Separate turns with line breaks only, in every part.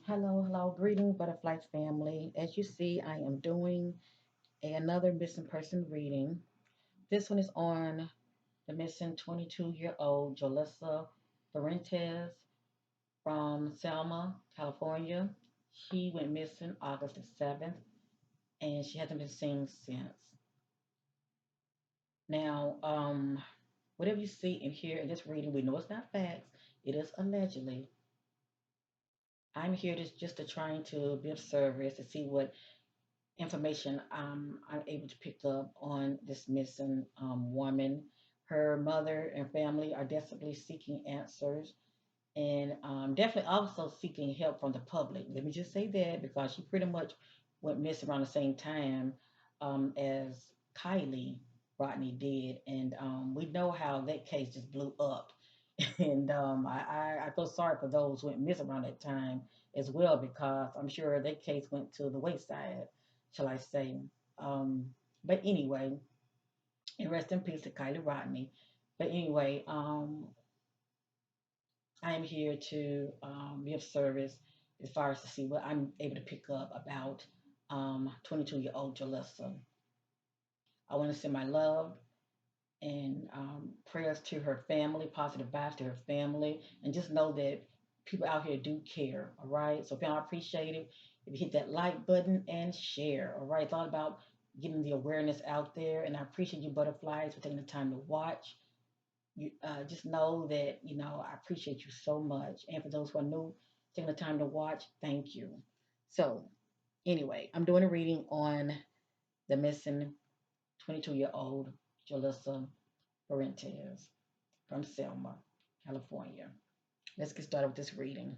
Hello, hello, greetings, butterfly family. As you see, I am doing another missing person reading. This one is on the missing 22-year-old Jolissa Fuentes from Selma, California. She went missing August the 7th, and she hasn't been seen since. Now, whatever you see and hear in this reading, we know it's not facts. It is allegedly. I'm here just to trying to be of service to see what information I'm able to pick up on this missing woman. Her mother and family are desperately seeking answers and definitely also seeking help from the public. Let me just say that because she pretty much went missing around the same time as Kylie Rodney did. And we know how that case just blew up. And I feel sorry for those who went missing around that time as well because I'm sure that case went to the wayside, shall I say. Um, but anyway, and rest in peace to Kylie Rodney. But anyway, I'm here to be of service as far as to see what I'm able to pick up about 22-year-old Jalissa. I want to send my love and prayers to her family, positive vibes to her family, and just know that people out here do care. All right. So if y'all appreciate it, if you hit that like button and share. All right. It's all about getting the awareness out there, and I appreciate you butterflies for taking the time to watch. You just know that I appreciate you so much, and for those who are new, taking the time to watch, thank you. So anyway, I'm doing a reading on the missing 22-year-old Jalissa Fuentes from Selma, California. Let's get started with this reading.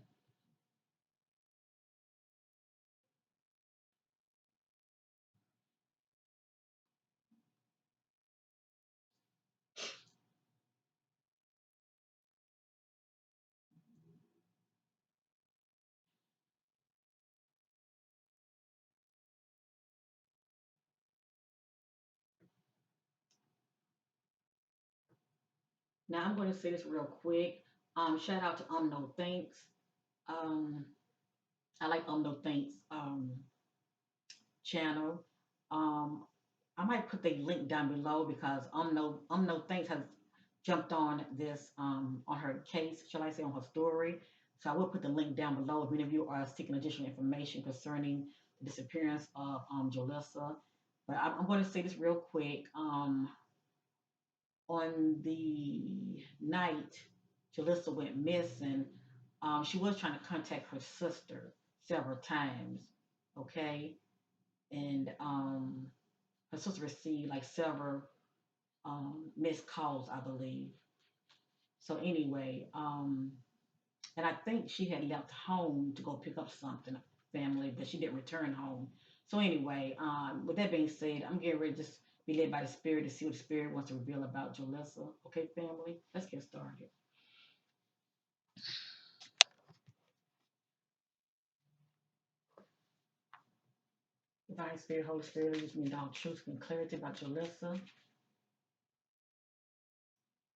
Now I'm going to say this real quick. Shout out to No Thanks. Um, I like No Thanks channel. Um, I might put the link down below because No Thanks has jumped on this on her case, shall I say, on her story. So I will put the link down below if any of you are seeking additional information concerning the disappearance of Jolissa. But I'm going to say this real quick. On the night Jalissa went missing, she was trying to contact her sister several times. Okay, and her sister received like several missed calls, I believe. So anyway, and I think she had left home to go pick up something, family, but she didn't return home. So anyway, with that being said, I'm getting ready to just be led by the spirit to see what the spirit wants to reveal about Jolissa. Okay, family, let's get started. Divine Spirit, Holy Spirit, leads me in all truth and clarity about Jolissa.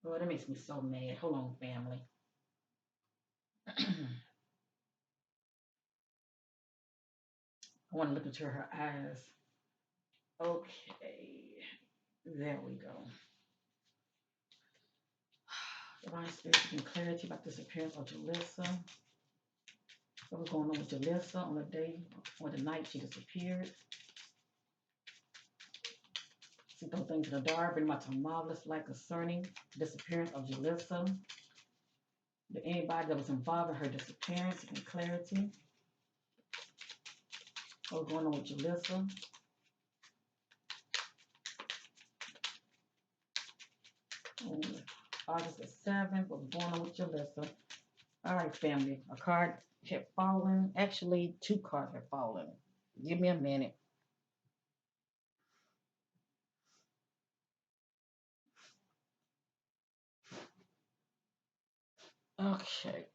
Oh, that makes me so mad. Hold on, family. I want to look into her eyes. Okay, there we go. Divine Spirit, giving clarity about the disappearance of Jalissa. What was going on with Jalissa on the day or the night she disappeared? See those things in the dark, bring about some marvelous light concerning the disappearance of Jalissa. Did anybody that was involved in her disappearance giving clarity? What was going on with Jalissa? On August the 7th, what was going on with Jalissa? All right, family. A card had fallen. Actually, two cards had fallen. Give me a minute. Okay.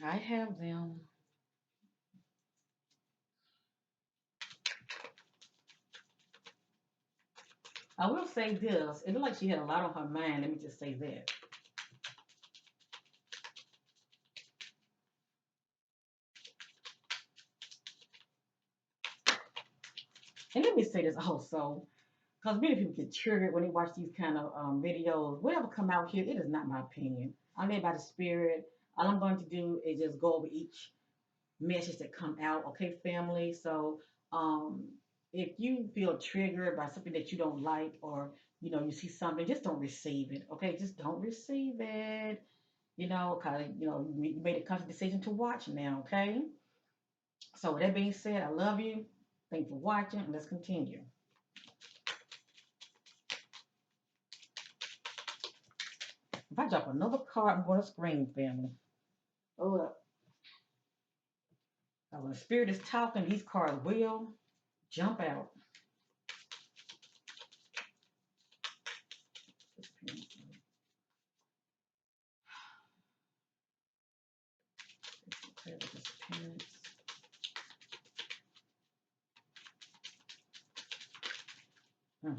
I have them. I will say this. It looked like she had a lot on her mind. Let me just say that. And let me say this also, because many people get triggered when they watch these kind of videos. Whatever come out here, it is not my opinion. I'm led by the spirit. All I'm going to do is just go over each message that come out. Okay, family. So um, if you feel triggered by something that you don't like, or you see something, just don't receive it. Okay, just don't receive it. Cause you made a conscious decision to watch now. Okay. So with that being said, I love you. Thank you for watching, and let's continue. If I drop another card, I'm going to scream, family. Hold up. Now, when the spirit is talking, these cards will jump out. Okay, disappearance. Hmm.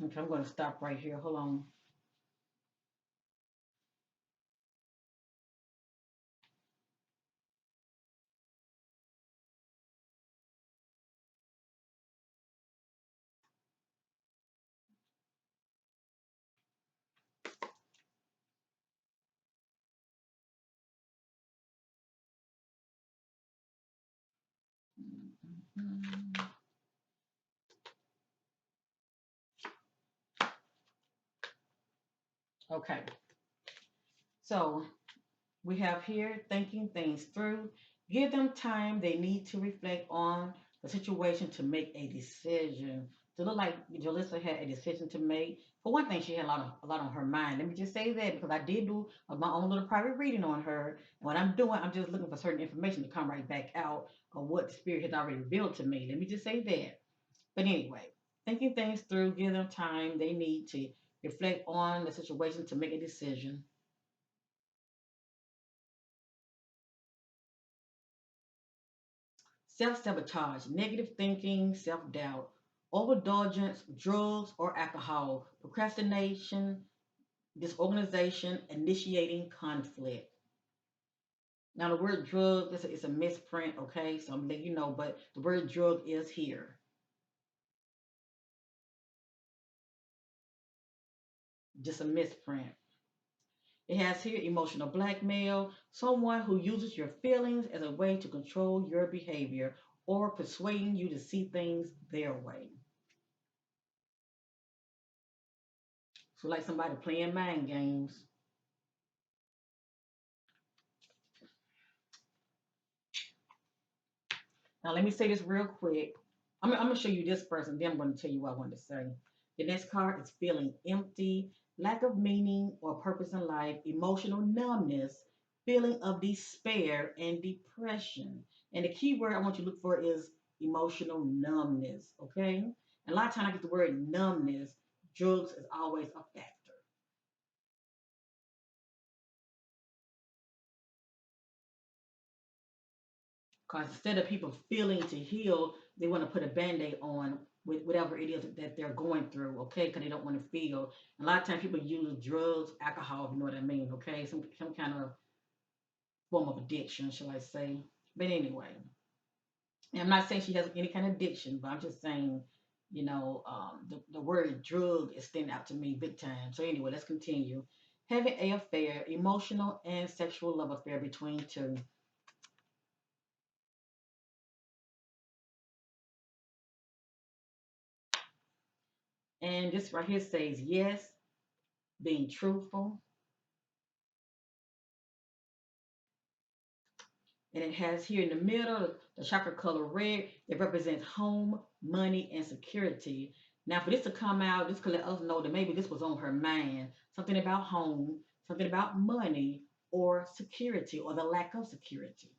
Okay, I'm going to stop right here. Hold on. Okay, so we have here thinking things through. Give them time they need to reflect on the situation to make a decision. To look like Jolissa had a decision to make. For one thing, she had a lot on her mind. Let me just say that because I did do my own little private reading on her. And what I'm doing, I'm just looking for certain information to come right back out of what the spirit has already revealed to me. Let me just say that. But anyway, thinking things through, give them time they need to reflect on the situation to make a decision. Self sabotage, negative thinking, self doubt, overindulgence, drugs or alcohol, procrastination, disorganization, initiating conflict. Now, the word drug is a misprint, okay? So I'm letting you know, but the word drug is here. Just a misprint. It has here emotional blackmail, someone who uses your feelings as a way to control your behavior or persuading you to see things their way. So, like somebody playing mind games. Now, let me say this real quick. I'm going to show you this first, and then I'm going to tell you what I wanted to say. The next card is feeling empty, lack of meaning or purpose in life, emotional numbness, feeling of despair, and depression. And the key word I want you to look for is emotional numbness, okay? And a lot of times I get the word numbness, drugs is always a factor. Because instead of people feeling to heal, they want to put a band aid on with whatever it is that they're going through, okay? Because they don't want to feel. A lot of times people use drugs, alcohol, if you know what I mean, okay? Some kind of form of addiction, shall I say. But anyway, and I'm not saying she has any kind of addiction, but I'm just saying, the word drug is standing out to me big time. So anyway, let's continue. Having a affair, emotional and sexual love affair between two. And this right here says yes, being truthful. And it has here in the middle the chakra color red. It represents home, money, and security. Now, for this to come out, this could let us know that maybe this was on her mind. Something about home, something about money, or security, or the lack of security.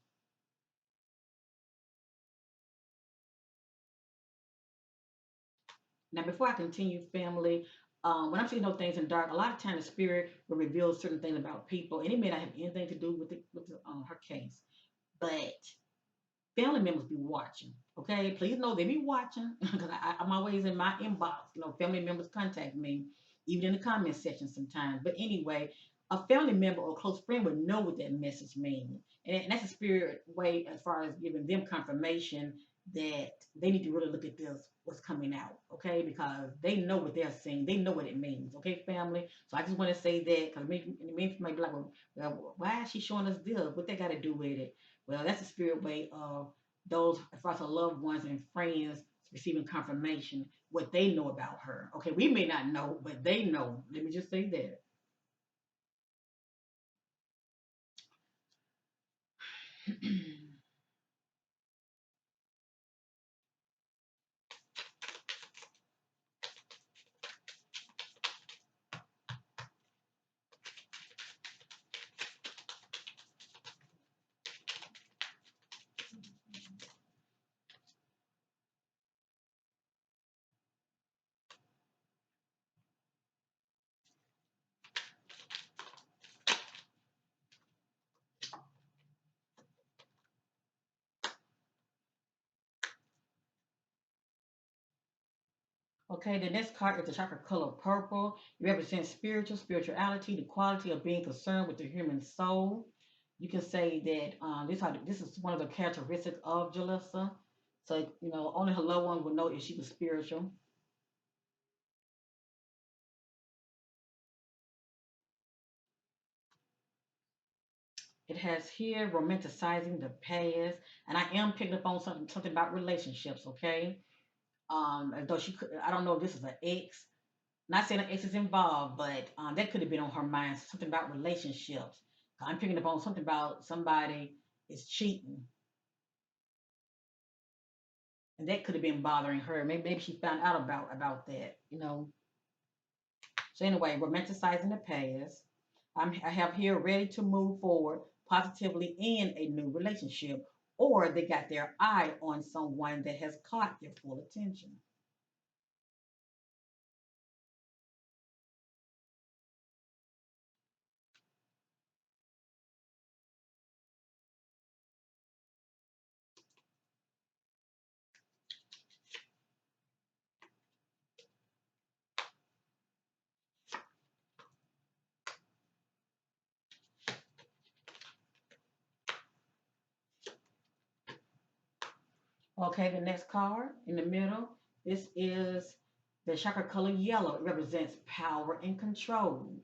Now, before I continue, family, when I'm seeing those things in dark, a lot of times the spirit will reveal certain things about people, and it may not have anything to do with her case. But family members be watching. Okay, please know they be watching because I'm always in my inbox. Family members contact me, even in the comment section sometimes. But anyway, a family member or close friend would know what that message means. And that's a spirit way as far as giving them confirmation that they need to really look at this, what's coming out, okay? Because they know what they're seeing, they know what it means, okay, family? So I just want to say that because me might be like, well, why is she showing us this? What they got to do with it? Well, that's a spirit way of those, as far as her loved ones and friends receiving confirmation what they know about her. Okay, we may not know, but they know. Let me just say that. Okay, the next card is the chakra color purple. It represents spirituality, the quality of being concerned with the human soul. You can say that this is one of the characteristics of Jalissa. So only her loved one would know if she was spiritual. It has here romanticizing the past, and I am picking up on something about relationships. Okay, as though she could, I don't know if this is an ex. Not saying an ex is involved, but that could have been on her mind. Something about relationships. I'm picking up on something about somebody is cheating, and that could have been bothering her. Maybe she found out about that. So anyway, romanticizing the past. I have here ready to move forward positively in a new relationship, or they got their eye on someone that has caught their full attention. Okay, the next card in the middle. This is the chakra color yellow. It represents power and control.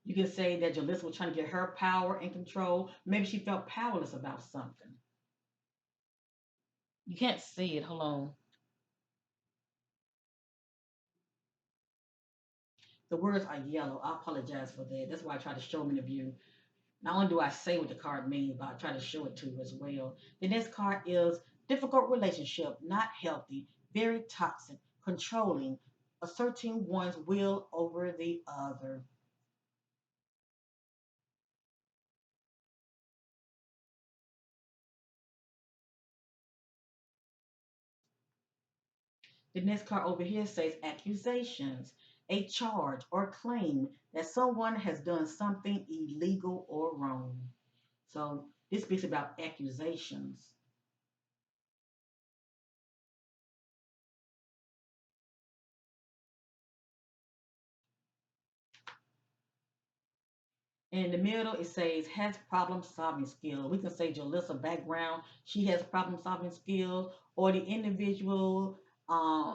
You can say that Jalissa was trying to get her power and control. Maybe she felt powerless about something. You can't see it. Hold on. The words are yellow. I apologize for that. That's why I try to show them in the view. Not only do I say what the card means, but I try to show it to you as well. The next card is difficult relationship, not healthy, very toxic, controlling, asserting one's will over the other. The next card over here says accusations, a charge or claim that someone has done something illegal or wrong. So this speaks about accusations. In the middle, it says has problem solving skills. We can say Jalissa background, she has problem solving skills, or the individual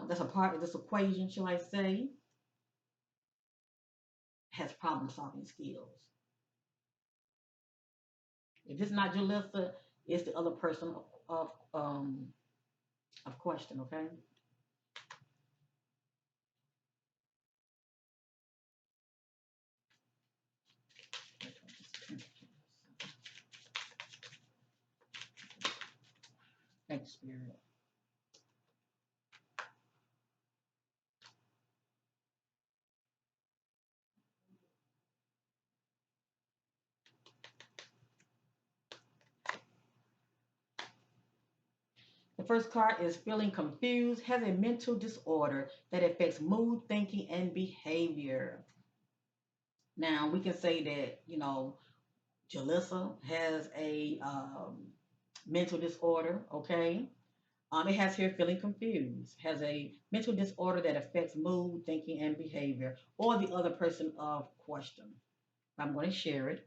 that's a part of this equation, shall I say, has problem solving skills. If it's not Jalissa, it's the other person of question, okay? Thanks, Spirit. The first card is feeling confused, has a mental disorder that affects mood, thinking, and behavior. Now, we can say that, Jalissa has a mental disorder, okay? It has here feeling confused, has a mental disorder that affects mood, thinking, and behavior, or the other person of question. I'm going to share it.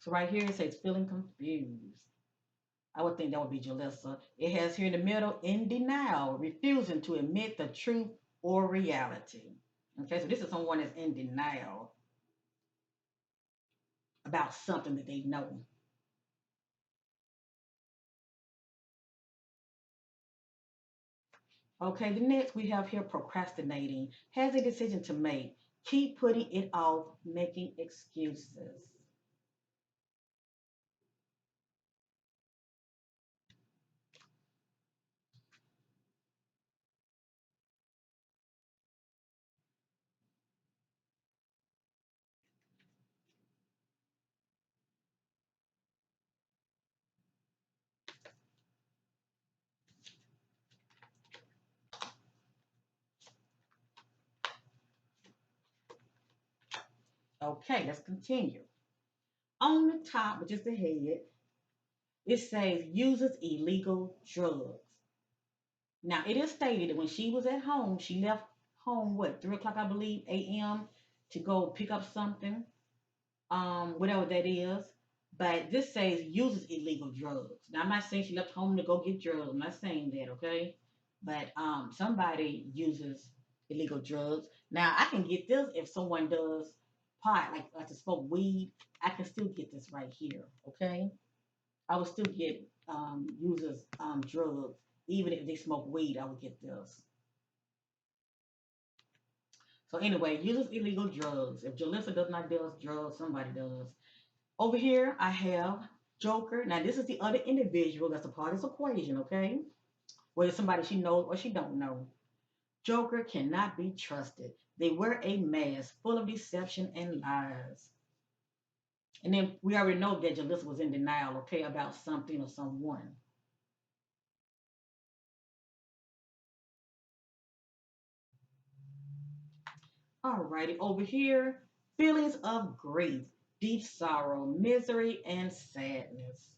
So right here it says feeling confused. I would think that would be Jalissa. It has here in the middle, in denial, refusing to admit the truth or reality. Okay, so this is someone that's in denial about something that they know. Okay, the next we have here procrastinating, has a decision to make, keep putting it off, making excuses. Okay, let's continue. On the top, which is the head, it says uses illegal drugs. Now, it is stated that when she was at home, she left home, what, 3 o'clock, I believe, a.m. to go pick up something, whatever that is. But this says uses illegal drugs. Now, I'm not saying she left home to go get drugs. I'm not saying that, okay? But somebody uses illegal drugs. Now, I can get this if someone does pot, like to smoke weed. I can still get this right here, okay? I would still get users drugs. Even if they smoke weed, I would get this. So anyway, uses illegal drugs. If Jalissa does not deal drugs, somebody does. Over here, I have Joker. Now, this is the other individual that's a part of this equation, okay? Whether somebody she knows or she don't know. Joker cannot be trusted. They wear a mask full of deception and lies. And then we already know that Jalissa was in denial, okay, about something or someone. Alrighty, over here, feelings of grief, deep sorrow, misery, and sadness.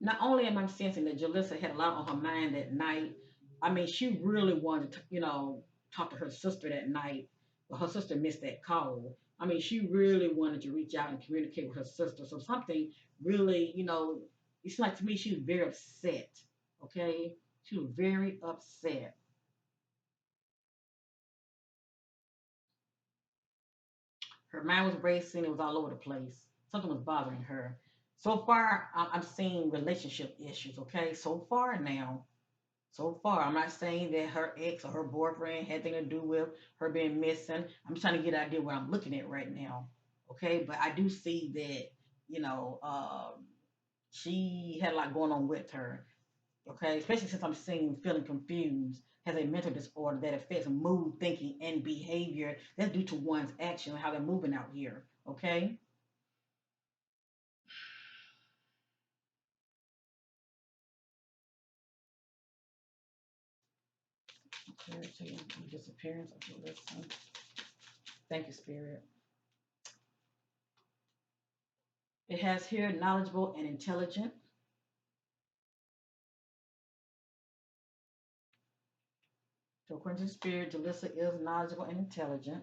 Not only am I sensing that Jalissa had a lot on her mind that night, I mean, she really wanted to, talk to her sister that night, but her sister missed that call. I mean, she really wanted to reach out and communicate with her sister. So something really, it's like to me, she was very upset. Okay, she was very upset. Her mind was racing. It was all over the place. Something was bothering her. So far, I'm seeing relationship issues. Okay, so far now. So far, I'm not saying that her ex or her boyfriend had anything to do with her being missing. I'm trying to get an idea what I'm looking at right now. Okay, but I do see that you know she had a lot going on with her. Okay, especially since I'm seeing feeling confused, has a mental disorder that affects mood, thinking, and behavior. That's due to one's action and how they're moving out here. Okay. Clarity and disappearance of Jolissa. Thank you, Spirit. It has here knowledgeable and intelligent. So according to the Spirit, Jolissa is knowledgeable and intelligent.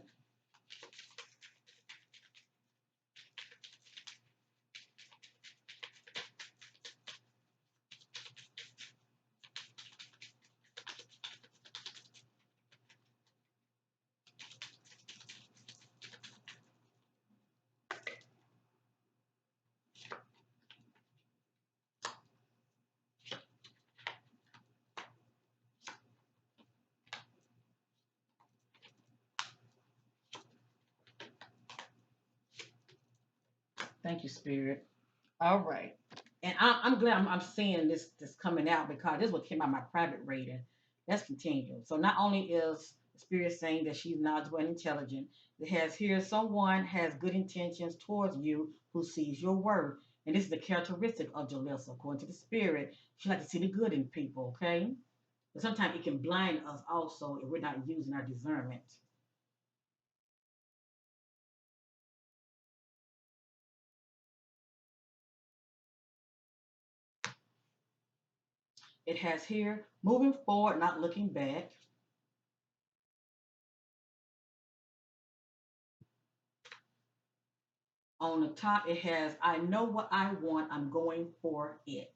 Thank you, Spirit. All right. And I'm glad I'm seeing this coming out because this is what came out of my private reading. Let's continue. So not only is the Spirit saying that she's knowledgeable and intelligent, it has here someone has good intentions towards you who sees your worth. And this is the characteristic of Jalissa. According to the Spirit, she likes to see the good in people, okay? But sometimes it can blind us also if we're not using our discernment. It has here moving forward, not looking back. On the top, it has I know what I want, I'm going for it.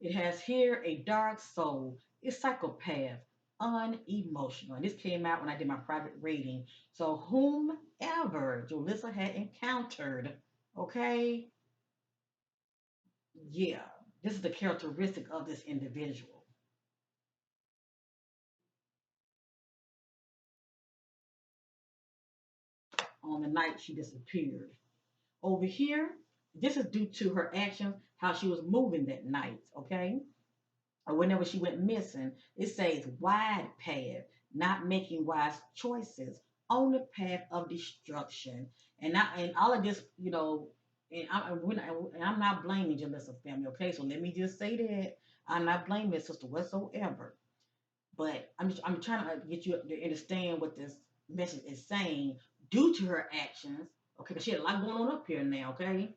It has here a dark soul, a psychopath, unemotional. And this came out when I did my private reading. So, whomever Jolissa had encountered, okay, yeah, this is the characteristic of this individual. On the night she disappeared. Over here, this is due to her actions, how she was moving that night, okay? Or whenever she went missing, it says wide path, not making wise choices on the path of destruction. And all of this, and I'm not blaming Jalissa's family, okay? So let me just say that I'm not blaming this sister whatsoever. But I'm trying to get you to understand what this message is saying due to her actions. Okay, because she had a lot going on up here now. Okay,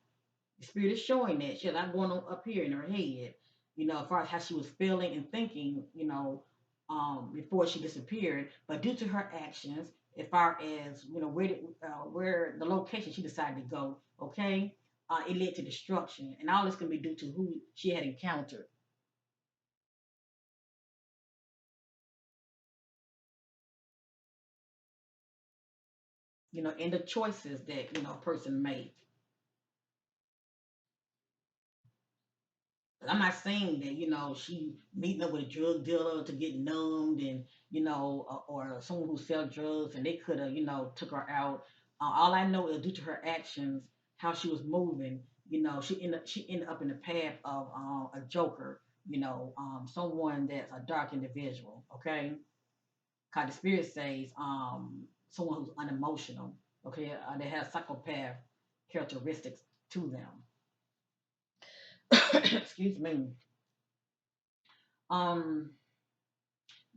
the spirit is showing that she had a lot going on up here in her head. As far as how she was feeling and thinking. Before she disappeared. But due to her actions, as far as where the location she decided to go. Okay, it led to destruction, and all this can be due to who she had encountered. And the choices that a person made. I'm not saying that she meeting up with a drug dealer to get numbed, and or someone who sell drugs, and they could have took her out. All I know is due to her actions, how she was moving. She ended up in the path of a joker. Someone that's a dark individual. Okay, cause the spirit says someone who's unemotional. Okay, they have psychopath characteristics to them. Excuse me. Um,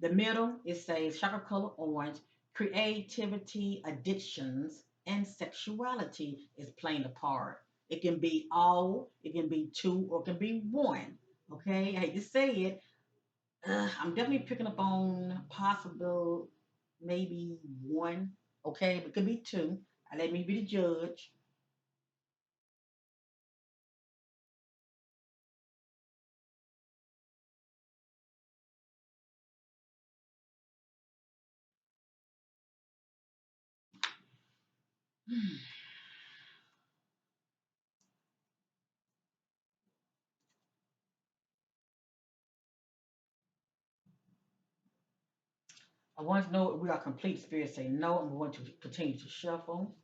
the middle, it says chocolate color orange, creativity, addictions, and sexuality is playing a part. It can be all, it can be two, or it can be one. Okay, I hate to say it. I'm definitely picking up on possible, maybe one. Okay, but it could be two. Let me be the judge. I want to know if we are complete. Spirit say no. I'm going to continue to shuffle.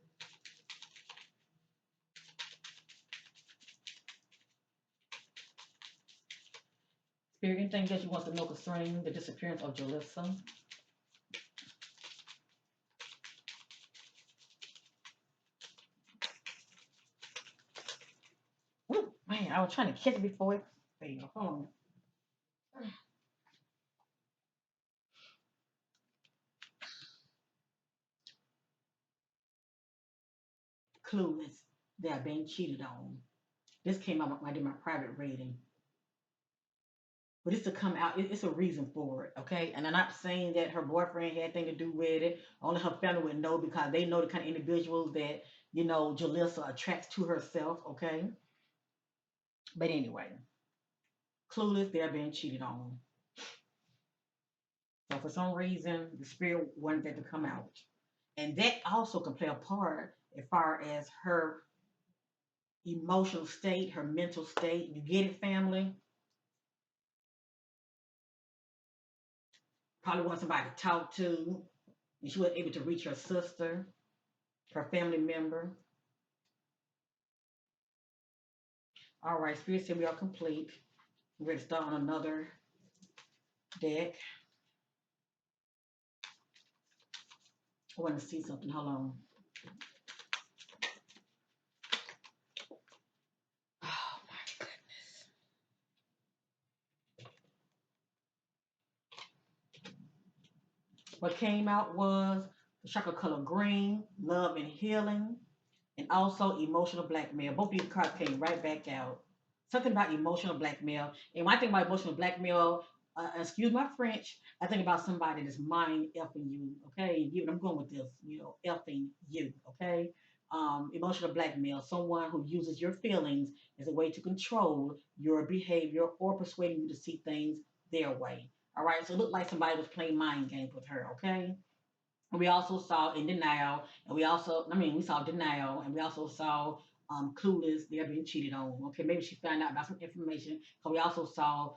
Spirit, anything that you want to know concerning the disappearance of Jalissa? Ooh, man, I was trying to catch it before it failed. Hold on. Clueless. They are being cheated on. This came out when I did my private reading. But it's to come out, it's a reason for it, okay? And I'm not saying that her boyfriend had anything to do with it. Only her family would know because they know the kind of individuals that, Jalissa attracts to herself, okay? But anyway, clueless, they're being cheated on. So for some reason, the spirit wanted that to come out. And that also can play a part as far as her emotional state, her mental state. You get it, family? Probably want somebody to talk to. And she was able to reach her sister, her family member. All right, Spirit said we are complete. We're ready to start on another deck. I want to see something. Hold on. Oh my goodness. What came out was the chocolate color green, love and healing, and also emotional blackmail. Both of these cards came right back out. Something about emotional blackmail. And when I think about emotional blackmail, excuse my French, I think about somebody that's mind effing you. Okay, you. I'm going with this. Effing you. Okay. Emotional blackmail. Someone who uses your feelings as a way to control your behavior or persuading you to see things their way. All right. So it looked like somebody was playing mind games with her. Okay. We also saw in denial, and we saw denial, and we also saw clueless. They're being cheated on. Okay, maybe she found out about some information. But we also saw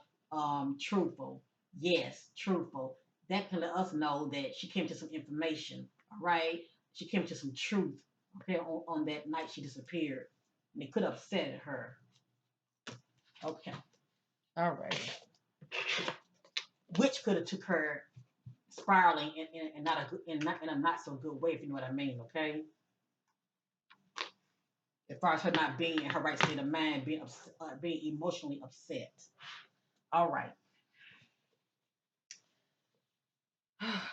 truthful. Yes, truthful. That can let us know that she came to some information. All right, she came to some truth. Okay, on that night she disappeared, and it could have upset her. Okay, all right. Which could have took her spiraling in not a good in a not so good way, if you know what I mean. Okay, as far as her not being in her right state of mind, being emotionally upset. All right.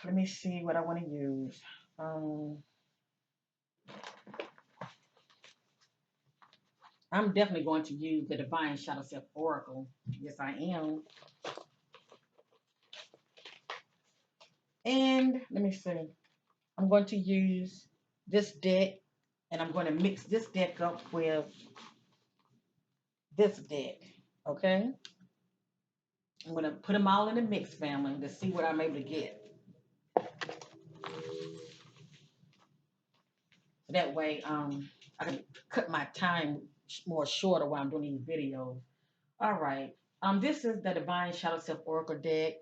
Let me see what I want to use. Um, I'm definitely going to use the Divine Shadow Self Oracle. Yes, I am. And let me see. I'm going to use this deck, and I'm going to mix this deck up with this deck. Okay. I'm going to put them all in the mix, family, to see what I'm able to get. So that way, I can cut my time more shorter while I'm doing these videos. All right. This is the Divine Shadow Self Oracle deck.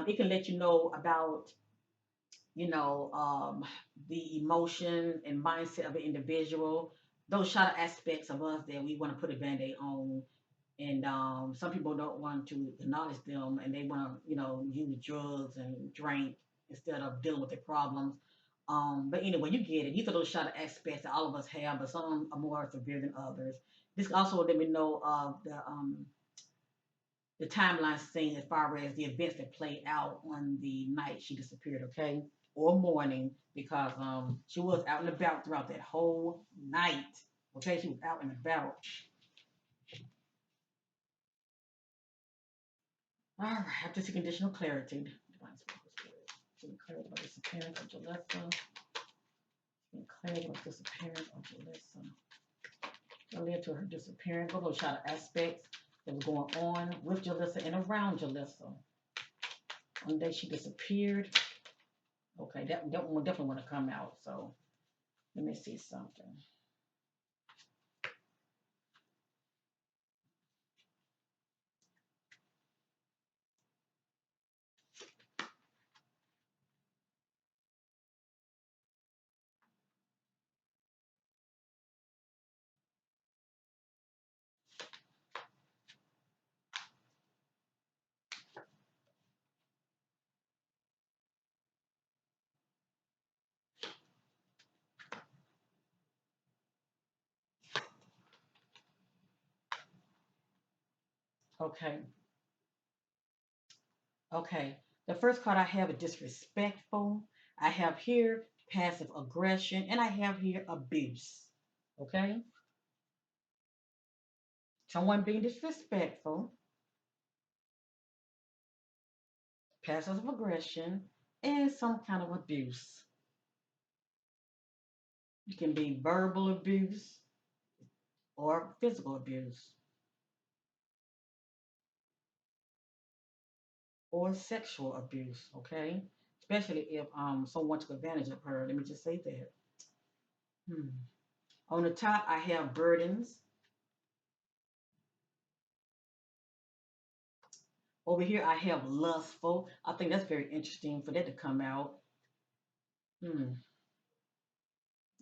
It can let you know about, you know, the emotion and mindset of an individual, those shadow aspects of us that we want to put a band-aid on. And some people don't want to acknowledge them, and they want to, use drugs and drink instead of dealing with their problems. But anyway, you get it. These are those shadow aspects that all of us have, but some are more severe than others. This also let me know of the timeline scene as far as the events that played out on the night she disappeared, okay? Or morning, because she was out and about throughout that whole night. Okay, she was out and about. All right, after seeking additional clarity. Seeking clarity about disappearance of Jolissa. Seeking clarity about disappearance of Jolissa. What led to her disappearance? What those shadow aspects that were going on with Jolissa and around Jolissa. One day she disappeared. Okay, that one definitely want to come out. So let me see something. Okay, okay. The first card I have is disrespectful. I have here passive aggression, and I have here abuse. Okay, someone being disrespectful, passive aggression, and some kind of abuse. It can be verbal abuse or physical abuse or sexual abuse. Okay, especially if someone took advantage of her. Let me just say that. Hmm. On the top, I have burdens. Over here, I have lustful. I think that's very interesting for that to come out. Hmm.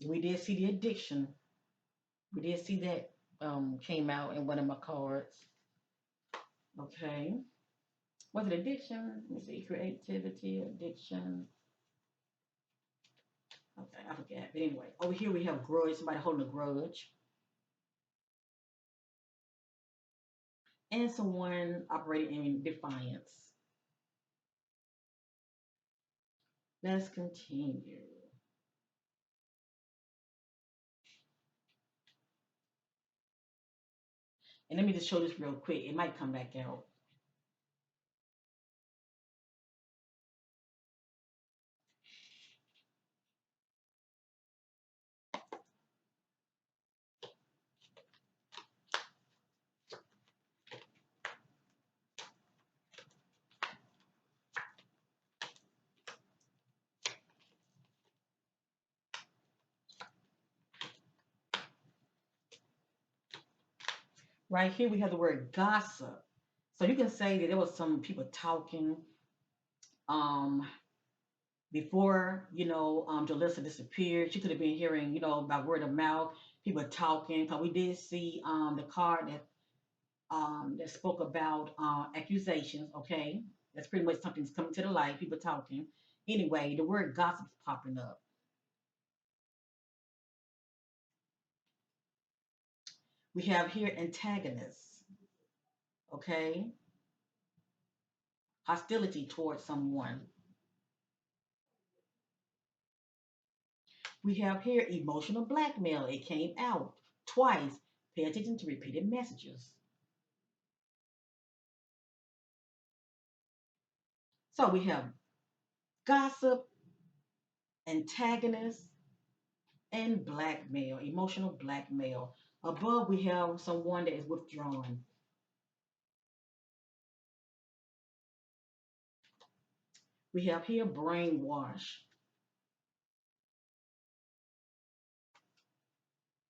We did see the addiction. We did see that came out in one of my cards. Okay. Was it addiction? Let me see. Creativity, addiction. Okay, I forget. But anyway, over here we have grudge. Somebody holding a grudge. And someone operating in defiance. Let's continue. And let me just show this real quick. It might come back out. Right here we have the word gossip. So you can say that there was some people talking um, before, Jolissa disappeared. She could have been hearing, by word of mouth, people talking. Because we did see the card that spoke about accusations. Okay, that's pretty much something's coming to the light. People talking. Anyway, the word gossip is popping up. We have here antagonists. Okay, hostility towards someone. We have here emotional blackmail. It came out twice. Pay attention to repeated messages. So we have gossip, antagonist, and blackmail, emotional blackmail. Above, we have someone that is withdrawn. We have here brainwash.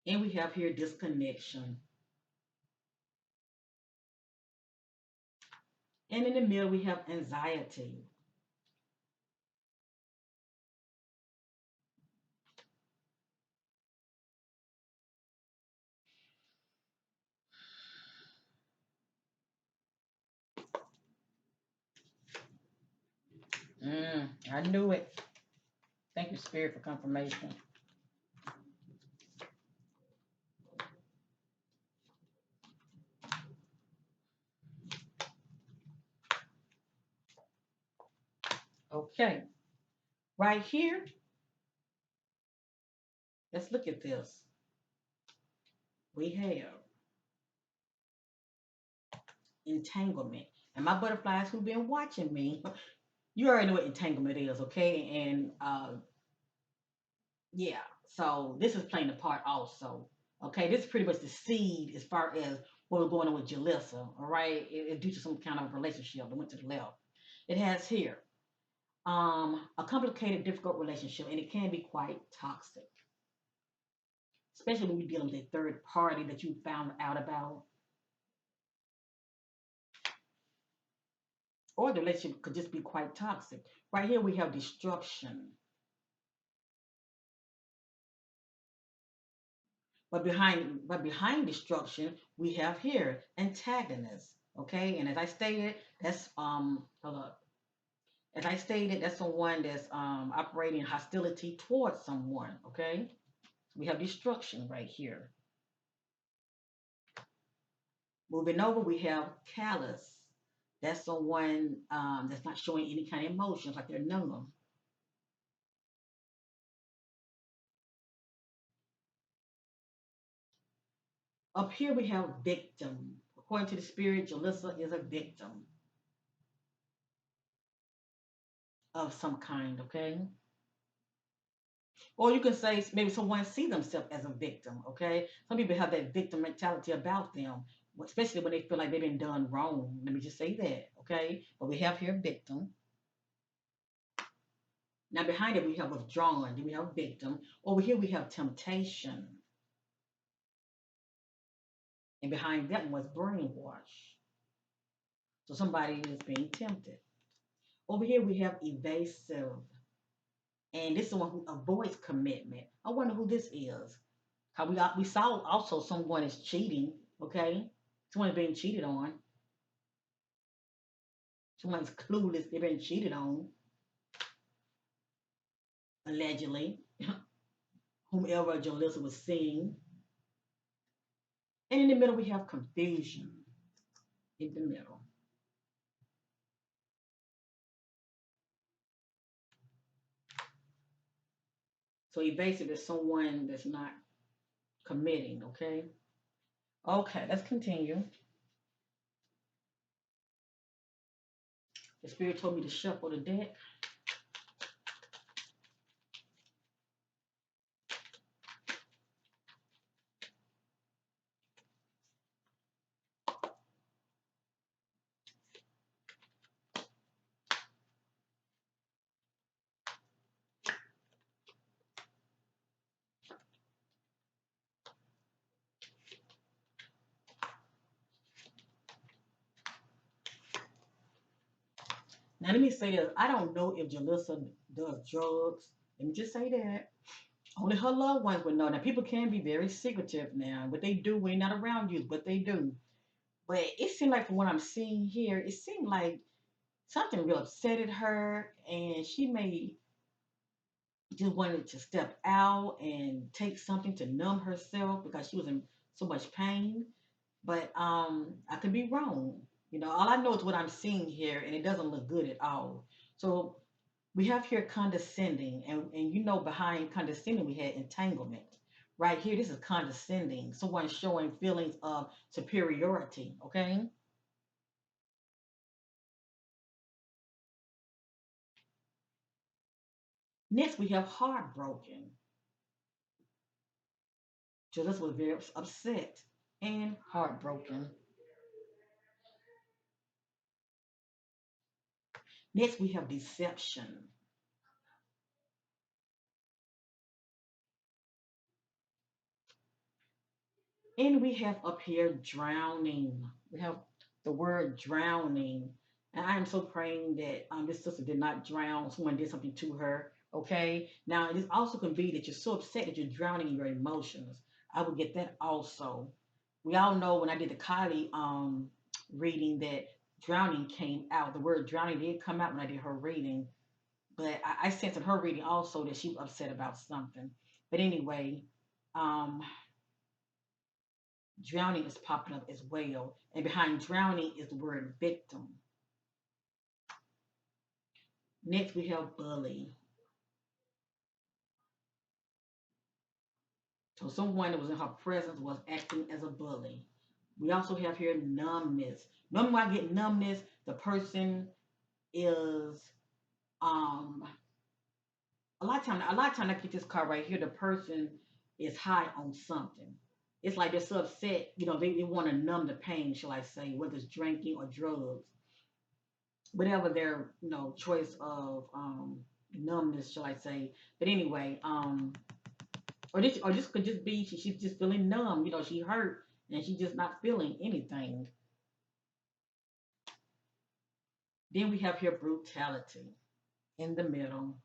And we have here disconnection. And in the middle, we have anxiety. I knew it. Thank you, Spirit, for confirmation. Okay, right here, let's look at this. We have entanglement. And my butterflies who've been watching me, you already know what entanglement is, okay? And yeah, so this is playing a part also. Okay, this is pretty much the seed as far as what was going on with Jalissa, all right? It's due to some kind of relationship that went to the left. It has here a complicated, difficult relationship, and it can be quite toxic, especially when you're dealing with a third party that you found out about, or the relationship could just be quite toxic. Right here, we have destruction. But behind destruction, we have here antagonists. Okay, and as I stated, that's hold up. As I stated, that's someone that's operating hostility towards someone. Okay, we have destruction right here. Moving over, we have callous. That's someone that's not showing any kind of emotions, like they're numb. Up here, we have victim. According to the spirit, Jalissa is a victim of some kind. Okay. Or you can say maybe someone see themselves as a victim, okay? Some people have that victim mentality about them, especially when they feel like they've been done wrong. Let me just say that, okay? But we have here victim. Now behind it we have withdrawn. Then we have victim. Over here we have temptation. And behind that was brainwash. So somebody is being tempted. Over here we have evasive. And this is the one who avoids commitment. I wonder who this is. How we saw also someone is cheating, okay? Someone's being cheated on. Someone's clueless. They've been cheated on, allegedly. Whomever Jolissa was seeing. And in the middle, we have confusion. In the middle. So evasive is someone that's not committing, okay? Okay, let's continue. The spirit told me to shuffle the deck. Now let me say this. I don't know if Jalissa does drugs. Let me just say that. Only her loved ones would know. Now people can be very secretive now. What they do when not around you, but they do. But it seemed like from what I'm seeing here, it seemed like something real upsetted her, and she may just wanted to step out and take something to numb herself because she was in so much pain. But I could be wrong. You know, all I know is what I'm seeing here, and it doesn't look good at all. So we have here condescending, and you know, behind condescending, we had entanglement. Right here, this is condescending, someone showing feelings of superiority. Okay. Next, we have heartbroken. So this was very upset and heartbroken. Next, we have deception. And we have up here drowning. We have the word drowning. And I am so praying that this sister did not drown. Someone did something to her. Okay. Now, it also can be that you're so upset that you're drowning in your emotions. I would get that also. We all know when I did the Kylie reading that drowning came out. The word drowning did come out when I did her reading. But I sensed in her reading also that she was upset about something. But anyway, um, drowning is popping up as well. And behind drowning is the word victim. Next, we have bully. So someone that was in her presence was acting as a bully. We also have here numbness. Normally, when I get numbness, the person is um a lot of time I get this card right here. The person is high on something. It's like they're so upset, you know, they want to numb the pain, shall I say, whether it's drinking or drugs, whatever their choice of numbness, shall I say. But anyway, or this could just be she's just feeling numb. You know, she hurt and she's just not feeling anything. Then we have here brutality in the middle.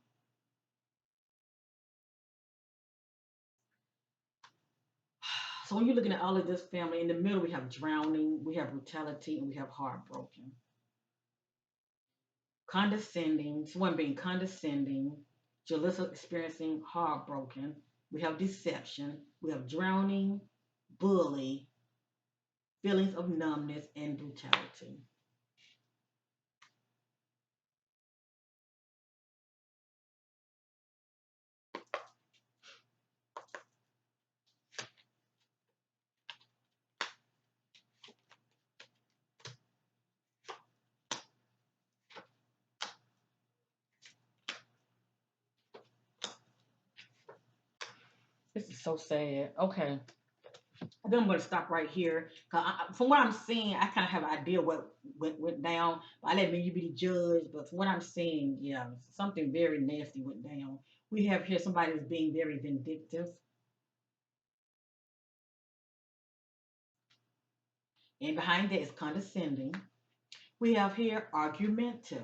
So when you're looking at all of this family, in the middle we have drowning, we have brutality, and we have heartbroken. Condescending, someone being condescending, Jalissa experiencing heartbroken. We have deception, we have drowning, bully, feelings of numbness, and brutality. This is so sad. Okay. I think I'm going to stop right here. From what I'm seeing, I kind of have an idea what went down. I let me you be the judge, but from what I'm seeing, yeah, something very nasty went down. We have here somebody that's being very vindictive, and behind that is condescending. We have here argumentative,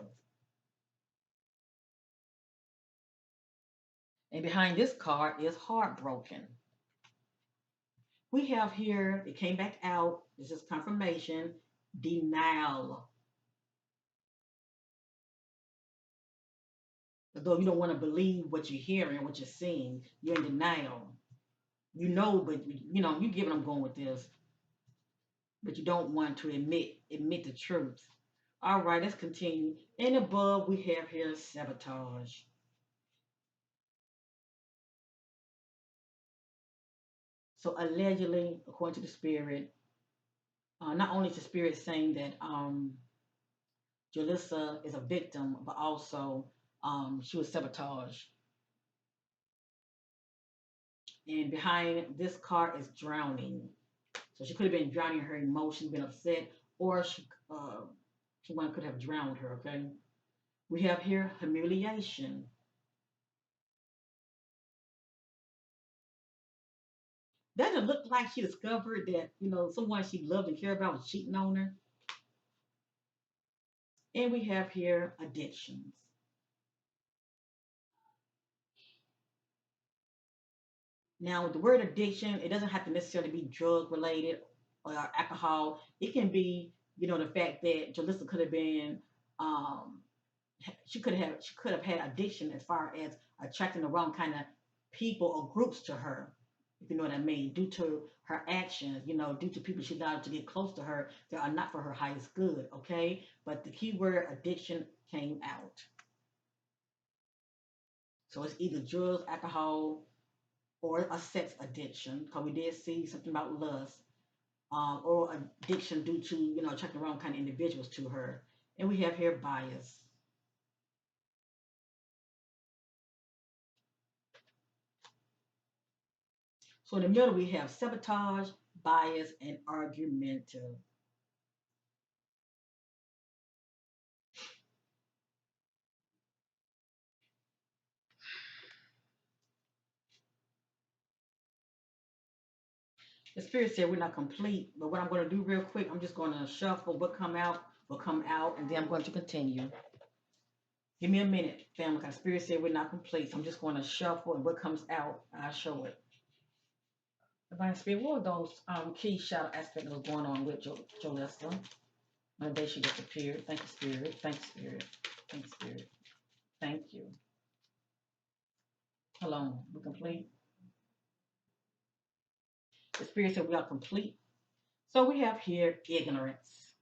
and behind this card is heartbroken. We have here, it came back out, this is confirmation, denial. Although you don't want to believe what you're hearing, what you're seeing, you're in denial. You know, but you get what I'm going with this, but you don't want to admit the truth. All right, let's continue. And above we have here sabotage. So allegedly, according to the spirit, Not only is the spirit saying that Jolissa is a victim, but also she was sabotaged. And behind this car is drowning. So she could have been drowning her emotions, been upset, or someone could have drowned her. Okay. We have here humiliation. Doesn't look like she discovered that someone she loved and cared about was cheating on her. And we have here addictions. Now, with the word addiction, it doesn't have to necessarily be drug related or alcohol. It can be, the fact that Jalissa could have been, um, she could have had addiction as far as attracting the wrong kind of people or groups to her, if you know what I mean, due to her actions, due to people she allowed to get close to her that are not for her highest good. Okay, but the key word addiction came out, so it's either drugs, alcohol, or a sex addiction, because we did see something about lust, or addiction due to attracting the wrong kind of individuals to her. And we have here bias. So in the middle we have sabotage, bias, and argumentative. The spirit said we're not complete, but what I'm going to do real quick, I'm just going to shuffle what come out will come out, and then I'm going to continue. Give me a minute, family, because spirit said we're not complete. So I'm just going to shuffle, and what comes out, I'll show it. Divine Spirit, what are those key shadow aspects that are going on with Jolissa? One day she disappeared. Thank you, Spirit. Thank you, Spirit. Thank you, Spirit. Thank you. Hello, we complete. The Spirit said we are complete. So we have here ignorance.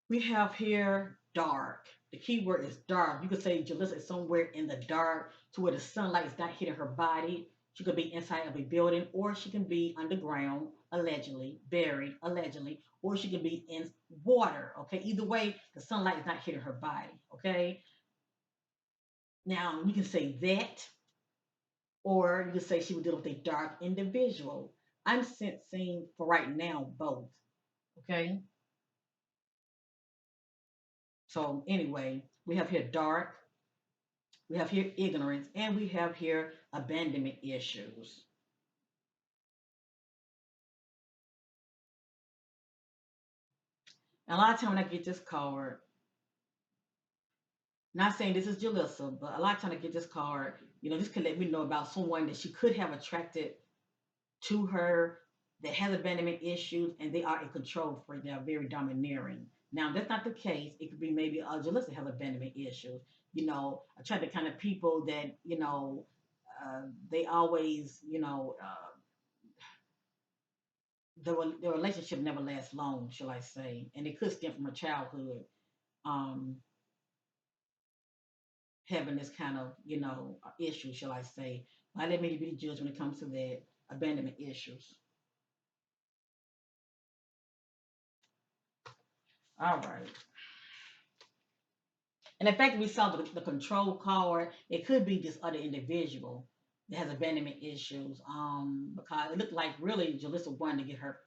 We have here dark. The key word is dark. You could say Jalissa is somewhere in the dark to where the sunlight is not hitting her body. She could be inside of a building, or she can be underground, allegedly, buried, allegedly, or she can be in water. Okay, either way, the sunlight is not hitting her body. Okay, now you can say that, or you can say she would deal with a dark individual. I'm sensing for right now both. Okay, so anyway, we have here dark, we have here ignorance, and we have here abandonment issues. And a lot of time when I get this card, not saying this is Jalissa, but a lot of time I get this card, this could let me know about someone that she could have attracted to her that has abandonment issues, and they are in control for they are very domineering. Now that's not the case. It could be maybe Jalissa has abandonment issues. Attract the kind of people that they always the relationship never lasts long, shall I say, and it could stem from her childhood, um, having this kind of issue, shall I say. I let me be the judge when it comes to that abandonment issues. All right. And in fact, we saw the control card. It could be this other individual that has abandonment issues. Because it looked like really Jalissa wanted to get her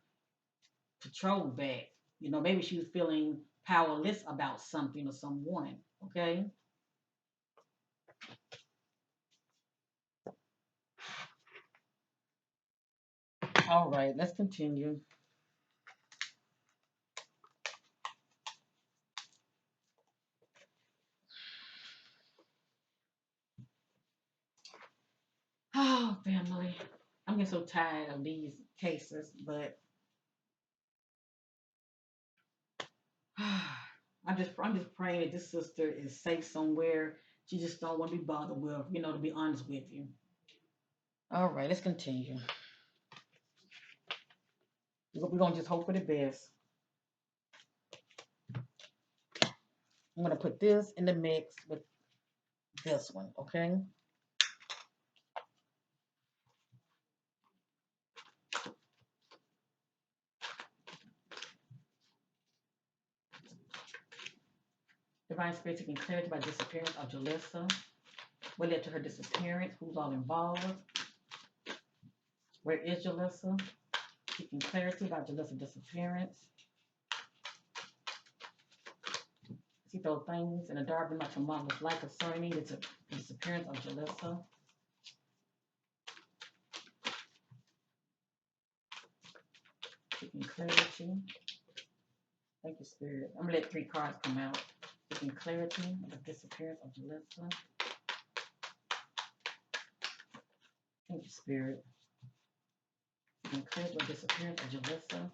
control back. Maybe she was feeling powerless about something or someone. Okay. All right. Let's continue. Oh, family. I'm getting so tired of these cases, but I'm just praying that this sister is safe somewhere. She just don't want to be bothered with, to be honest with you. All right, let's continue. We're gonna just hope for the best. I'm gonna put this in the mix with this one, okay? Divine Spirit taking clarity by disappearance of Jolissa. What led to her disappearance? Who's all involved? Where is Jolissa? Seeking clarity about Jolissa's disappearance. See those things in the dark room like a marvelous light concerning the disappearance of Jolissa. Seeking clarity. Thank you, Spirit. I'm gonna let 3 cards come out. Seeking clarity of the disappearance of Jolissa. Thank you, Spirit. Seeking clarity of the disappearance of Jolissa.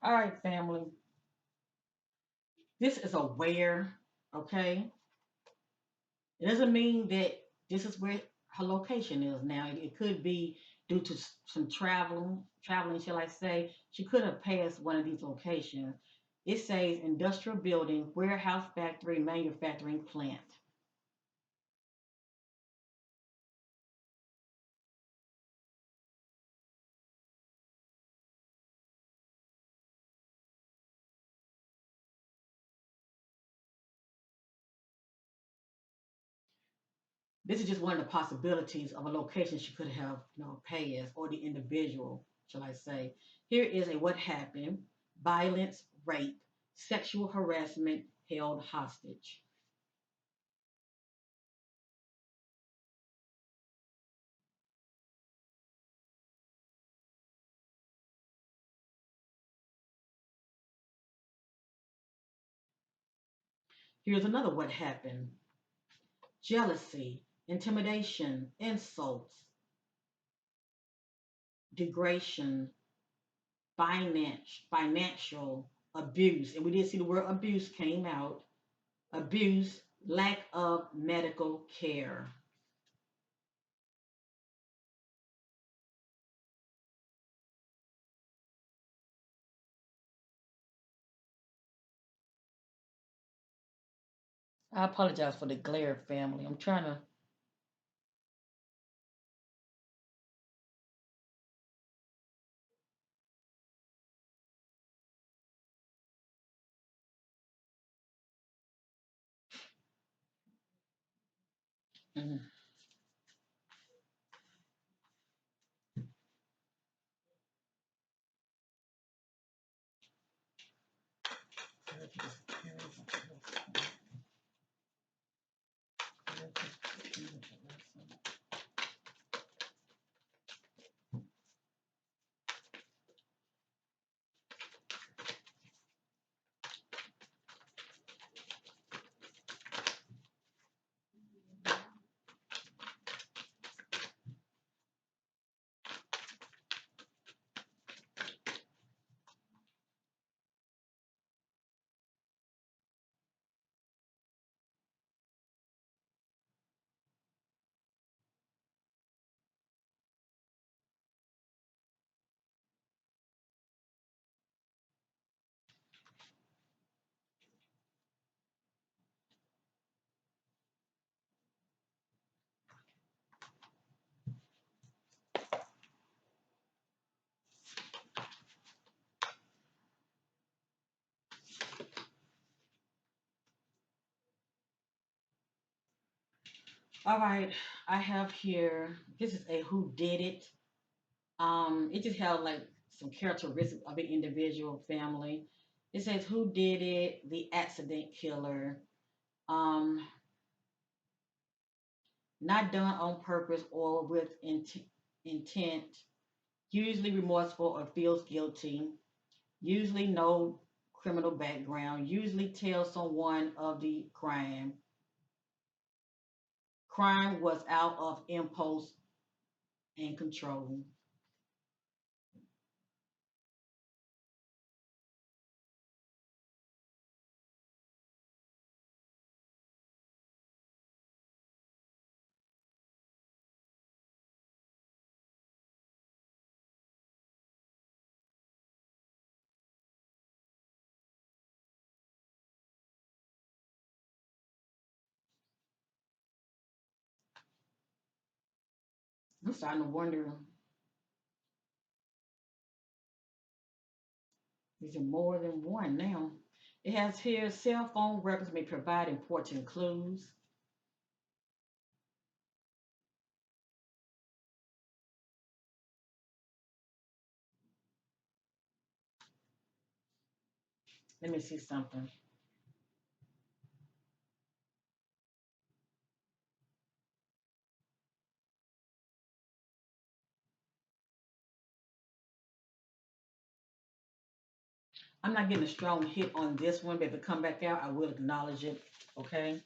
All right, family. This is aware, okay? It doesn't mean that this is where her location is now. It could be due to some traveling, shall I say. She could have passed one of these locations. It says industrial building, warehouse, factory, manufacturing plant. This is just one of the possibilities of a location she could have, passed, or the individual, shall I say. Here is a what happened: violence, rape, sexual harassment, held hostage. Here's another what happened: jealousy, intimidation, insults, degradation, financial abuse. And we did see the word abuse came out. Abuse, lack of medical care. I apologize for the glare, family. I'm trying to. Mhm. All right, I have here. This is a who did it. It just has like some characteristics of an individual family. It says who did it, the accident killer. Um, Not done on purpose or with intent. Usually remorseful or feels guilty. Usually no criminal background. Usually tells someone of the crime. Crime was out of impulse and control. I'm starting to wonder, is it more than one now? It has here cell phone records may provide important clues. Let me see something. I'm not getting a strong hit on this one, but if it come back out, I will acknowledge it. Okay.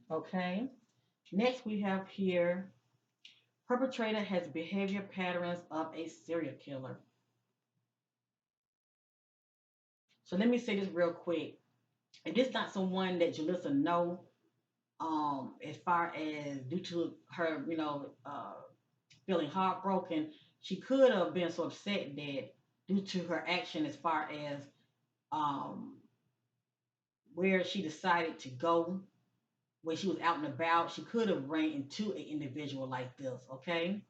Okay. Next, we have here perpetrator has behavior patterns of a serial killer. So let me say this real quick. If this not someone that Jalissa know, as far as due to her, feeling heartbroken, she could have been so upset that due to her action as far as um, where she decided to go when she was out and about, she could have ran into an individual like this, okay?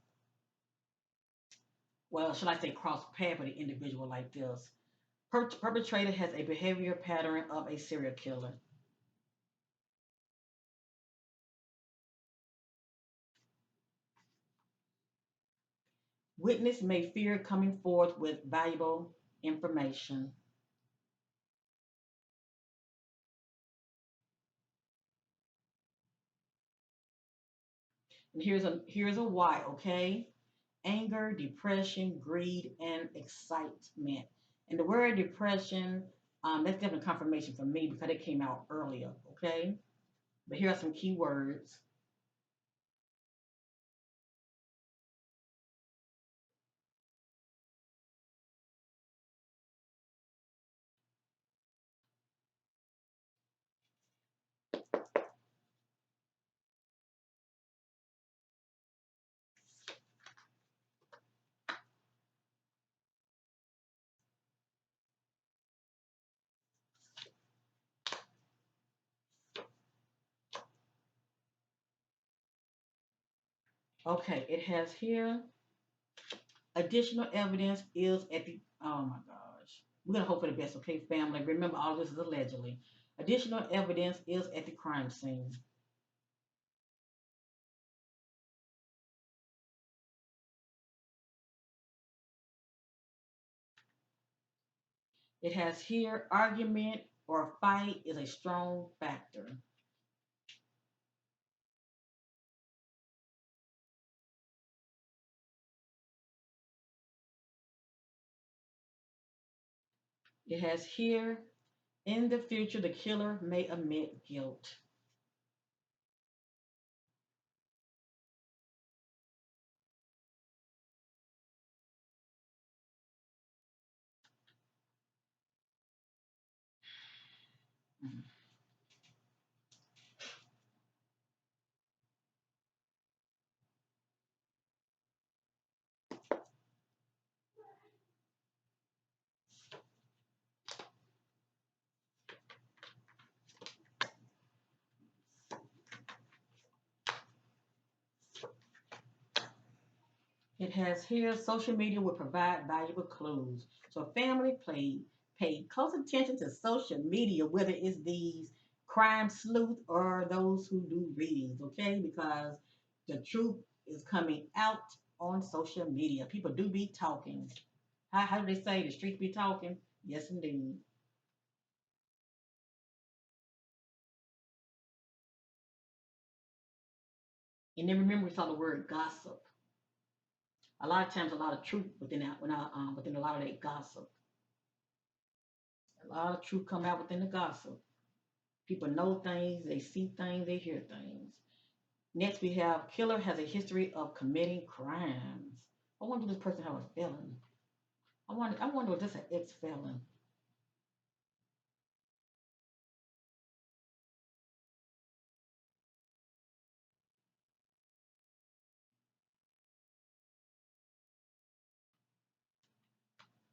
Well, should I say cross path with an individual like this? Perpetrator has a behavior pattern of a serial killer. Witness may fear coming forth with valuable information. And here's a why, okay? Anger, depression, greed, and excitement. And the word depression, that's definitely confirmation for me because it came out earlier, okay? But here are some key words. Okay, it has here additional evidence is at the, oh my gosh. We're going to hope for the best, okay, family? Remember, all this is allegedly. Additional evidence is at the crime scene. It has here argument or fight is a strong factor. It has here in the future the killer may admit guilt. It has here social media will provide valuable clues. So family pay close attention to social media, whether it's these crime sleuth or those who do readings, okay? Because the truth is coming out on social media. People do be talking. How do they say the streets be talking? Yes, indeed. And then remember we saw the word gossip. A lot of times, a lot of truth within that, within a lot of that gossip. A lot of truth come out within the gossip. People know things, they see things, they hear things. Next, we have killer has a history of committing crimes. I wonder if this person have a felon. I wonder if this is an ex-felon.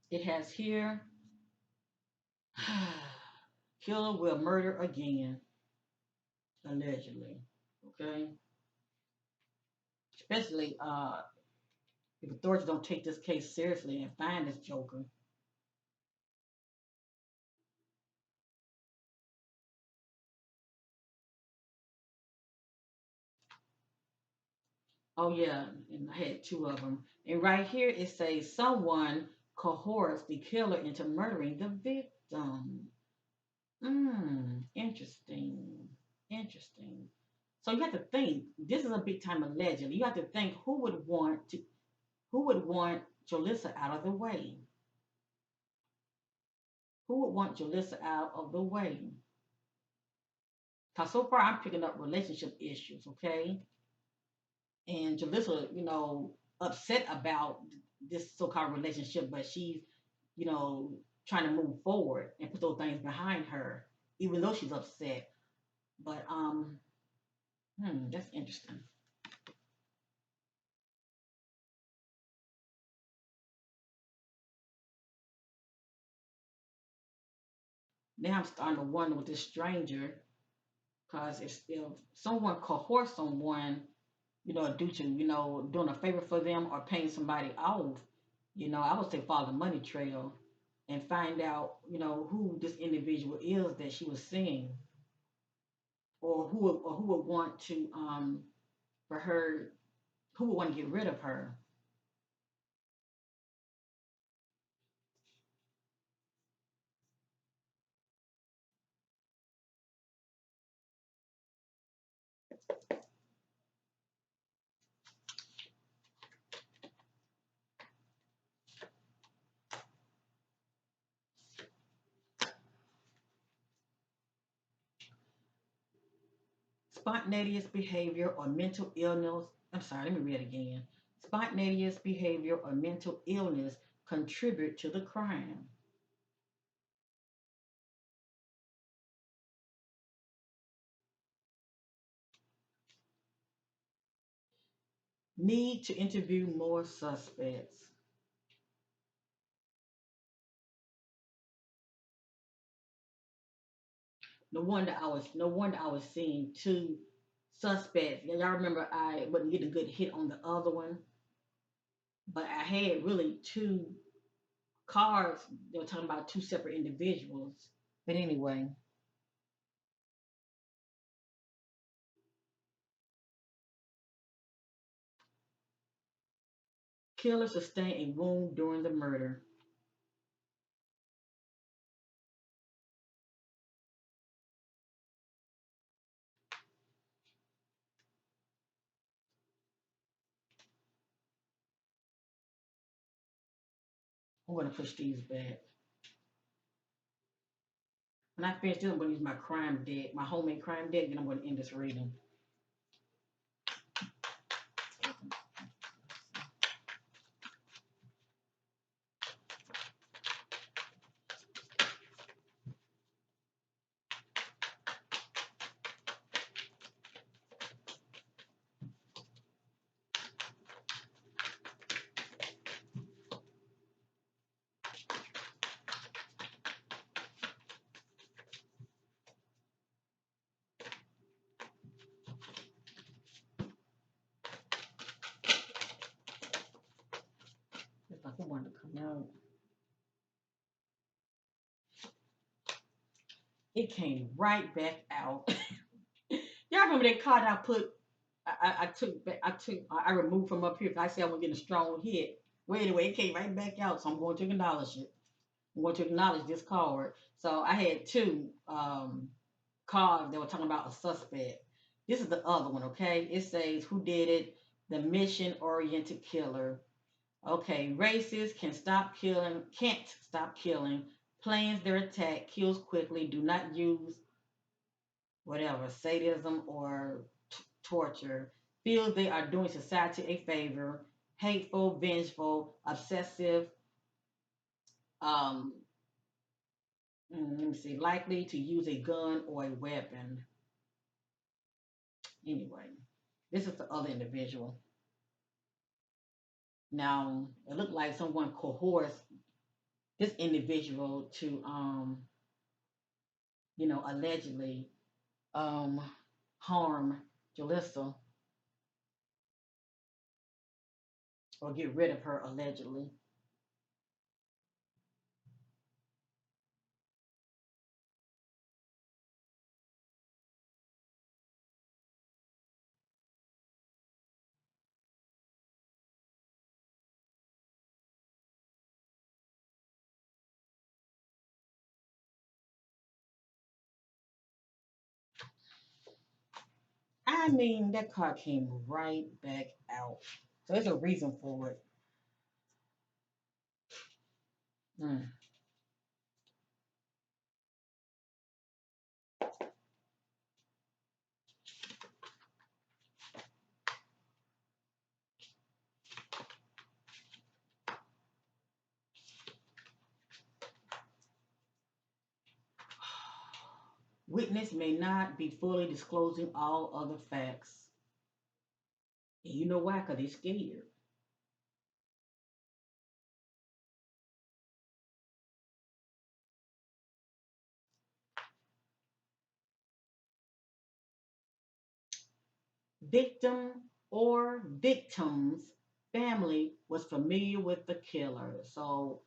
It has here, killer will murder again, allegedly. Okay, especially if authorities don't take this case seriously and find this joker. Oh yeah, and I had two of them. And right here it says someone coerced the killer into murdering the victim. Interesting. Interesting. So you have to think. This is a big time allegedly. You have to think who would want Jolissa out of the way. Who would want Jolissa out of the way? Cause so far I'm picking up relationship issues. Okay, and Jalissa, upset about this so-called relationship, but she's, trying to move forward and put those things behind her, even though she's upset. But that's interesting. Now I'm starting to wonder with this stranger, because if someone coerce someone, due to doing a favor for them or paying somebody off, I would say follow the money trail and find out, who this individual is that she was seeing, or who would want to for her, who would want to get rid of her. Spontaneous behavior or mental illness. I'm sorry, let me read it again. Spontaneous behavior or mental illness contribute to the crime. Need to interview more suspects. No wonder I was seeing two suspects. Y'all remember I wasn't getting a good hit on the other one, but I had really two cards. They were talking about two separate individuals. But anyway, killer sustained a wound during the murder. I'm going to push these back. When I finish this, I'm going to use my crime deck, my homemade crime deck, then I'm going to end this reading. It's like I wanted to come out. It came right back out. Y'all remember that card I put? I took back. I removed from up here because I said I was getting a strong hit. Well, anyway, it came right back out, so I'm going to acknowledge it. I'm going to acknowledge this card. So I had two cards that were talking about a suspect. This is the other one, okay? It says who did it, the mission oriented killer. Okay, racists can't stop killing, plans their attack, kills quickly, do not use whatever, sadism or torture, feels they are doing society a favor, hateful, vengeful, obsessive, um, let me see, likely to use a gun or a weapon. Anyway, this is the other individual. Now, it looked like someone coerced this individual to, allegedly um, harm Jalissa or get rid of her allegedly. I mean, that car came right back out. So there's a reason for it. Mm. Witness may not be fully disclosing all other facts. And you know why? Because they're scared. Victim or victim's family was familiar with the killer. So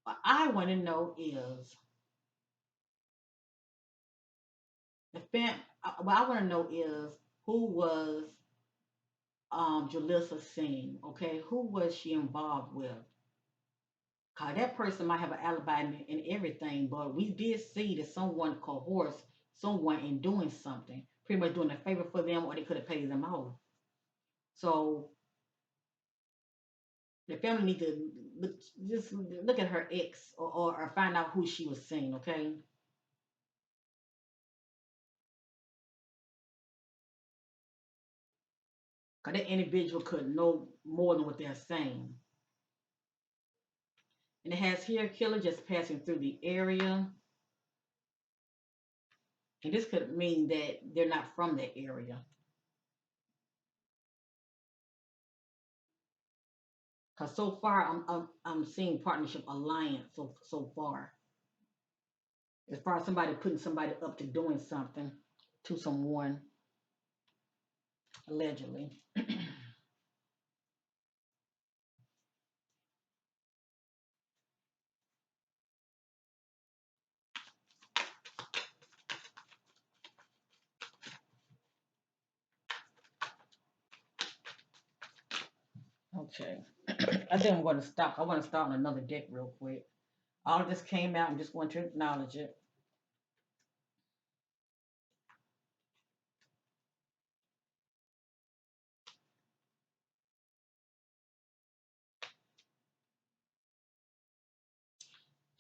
what I want to know is the fam. What I want to know is who was Jalissa seeing? Okay, who was she involved with? Cause that person might have an alibi and everything, but we did see that someone coerced someone in doing something, pretty much doing a favor for them, or they could have paid them off. So the family need to just look at her ex or find out who she was seeing. Okay, because that individual could know more than what they're saying. And it has here killer just passing through the area, and this could mean that they're not from that area. Because so far I'm seeing partnership alliance so far. As far as somebody putting somebody up to doing something to someone allegedly. Okay. I think I'm going to stop. I want to start on another deck real quick. All of this came out and just want to acknowledge it.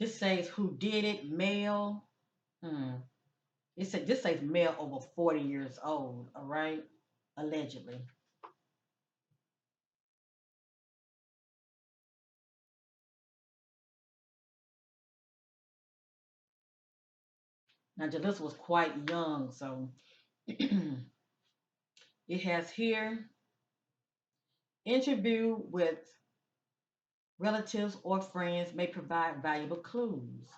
This says who did it, male. Hmm. This says male over 40 years old, all right? Allegedly. Now Jalissa was quite young, so it has here interview with relatives or friends may provide valuable clues.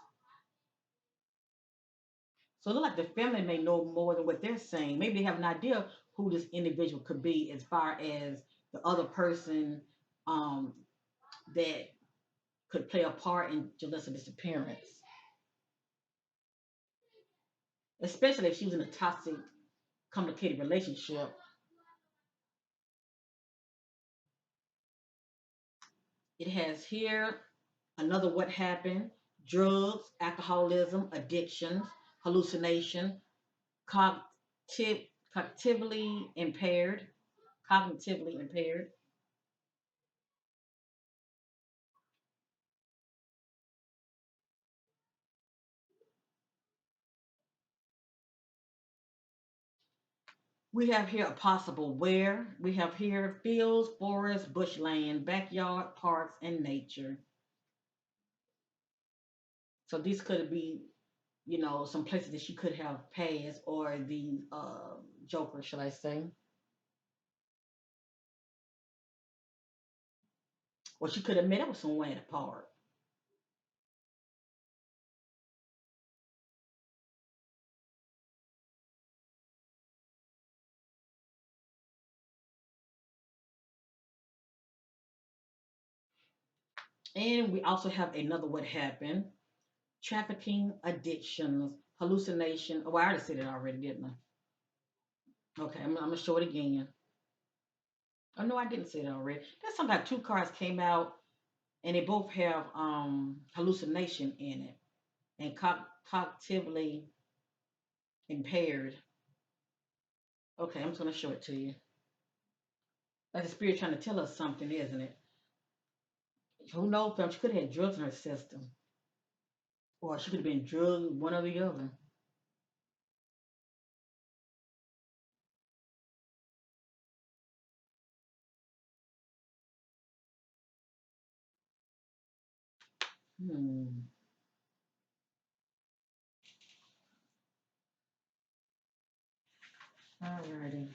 So it looks like the family may know more than what they're saying. Maybe they have an idea who this individual could be as far as the other person um, that could play a part in Jalissa's disappearance, especially if she was in a toxic, complicated relationship. It has here another what happened: drugs, alcoholism, addictions, hallucination, cognitive, cognitively impaired, cognitively impaired. We have here a possible where. We have here fields, forests, bushland, backyard, parks, and nature. So these could be, some places that she could have passed, or the Joker, shall I say, or she could have met up with someone at a park. And we also have another what happened: trafficking, addictions, hallucination. Oh, I already said it already, didn't I? Okay, I'm gonna show it again. Oh no, I didn't say it already. There's something like two cards came out, and they both have hallucination in it, and cognitively impaired. Okay, I'm just gonna show it to you. Like the spirit trying to tell us something, isn't it? Who knows? Fam? She could have had drugs in her system, or she could have been drugged, one or the other. Hmm. Alrighty.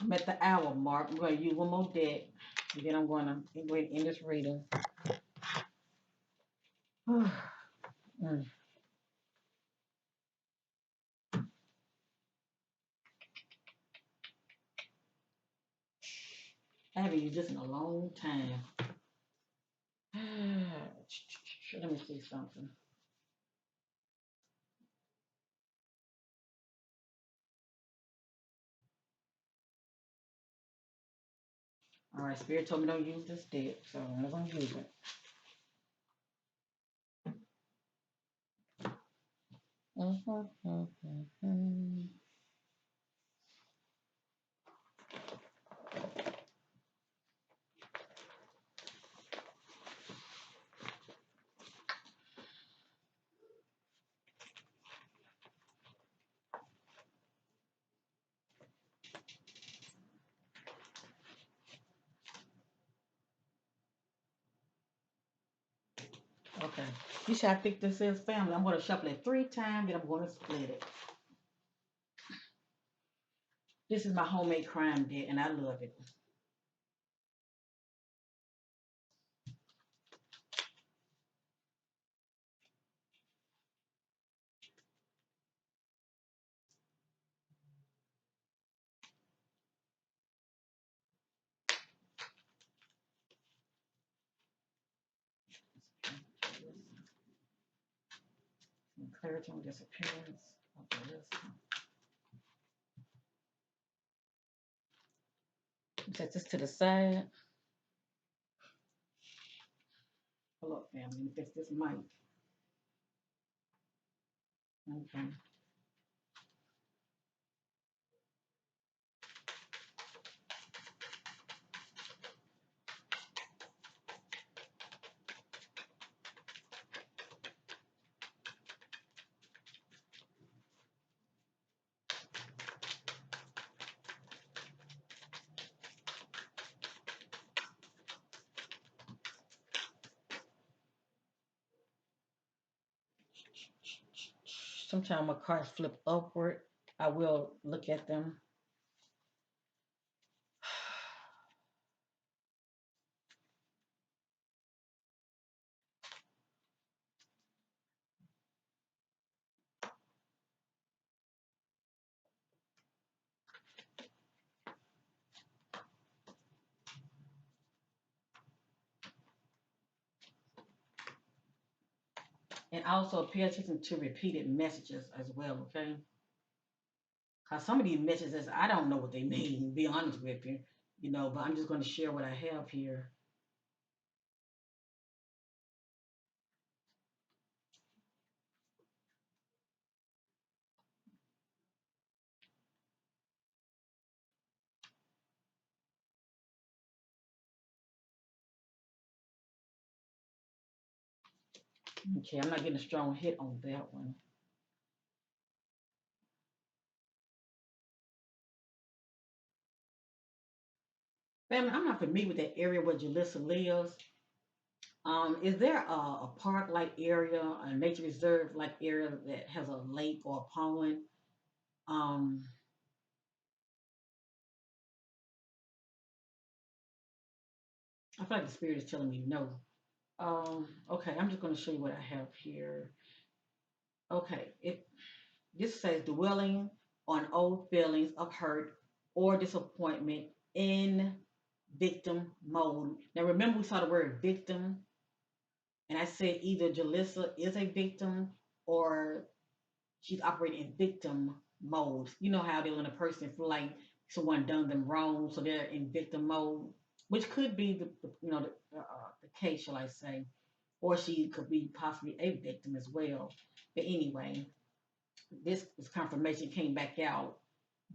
I'm at the hour mark. I'm going to use one more deck, and then I'm going to go ahead and end this reading. Mm. I haven't used this in a long time. Let me see something. All right, Spirit told me don't use this deck, so I'm not going to use it. Okay. You should I think this is family. I'm going to shuffle it 3 times, then I'm going to split it. This is my homemade crime deck, and I love it. Clarity on disappearance. Okay, set this to the side. Hold up, family. Let me fix this mic. Okay. Sometimes my cards flip upward. I will look at them. And also pay attention to repeated messages as well, okay? Because some of these messages, I don't know what they mean, be honest with you, but I'm just going to share what I have here. Okay, I'm not getting a strong hit on that one. Family, I'm not familiar with that area where Jalissa lives. Is there a park like area, a nature reserve like area that has a lake or a pond? Um, I feel like the spirit is telling me no. Okay, I'm just going to show you what I have here. Okay, this says dwelling on old feelings of hurt or disappointment in victim mode. Now remember we saw the word victim, and I said either Jalissa is a victim or she's operating in victim mode. You know how they're when a person feel like someone done them wrong, so they're in victim mode, which could be the case, shall I say, or she could be possibly a victim as well. But anyway, this confirmation came back out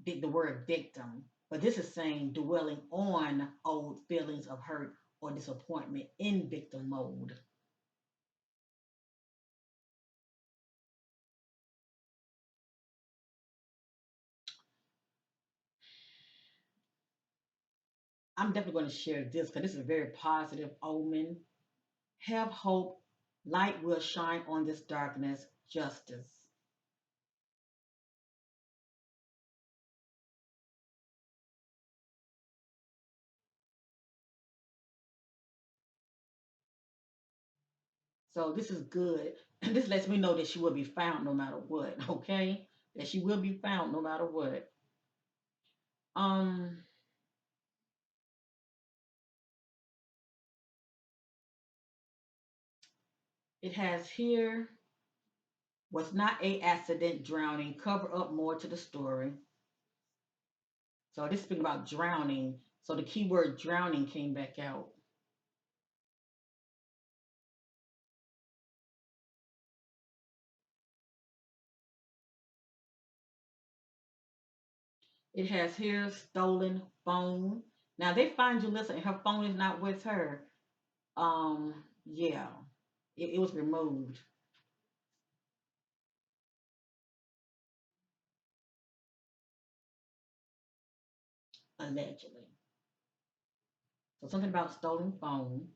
the word victim, but this is saying dwelling on old feelings of hurt or disappointment in victim mode. I'm definitely going to share this because this is a very positive omen. Have hope, light will shine on this darkness, justice. So this is good. This lets me know that she will be found no matter what, okay? That she will be found no matter what. Um, it has here was not a accident drowning, cover up more to the story. So this is speaking about drowning. So the keyword drowning came back out. It has here stolen phone. Now they find Julissa and her phone is not with her. Yeah, it was removed allegedly. So something about stolen phone.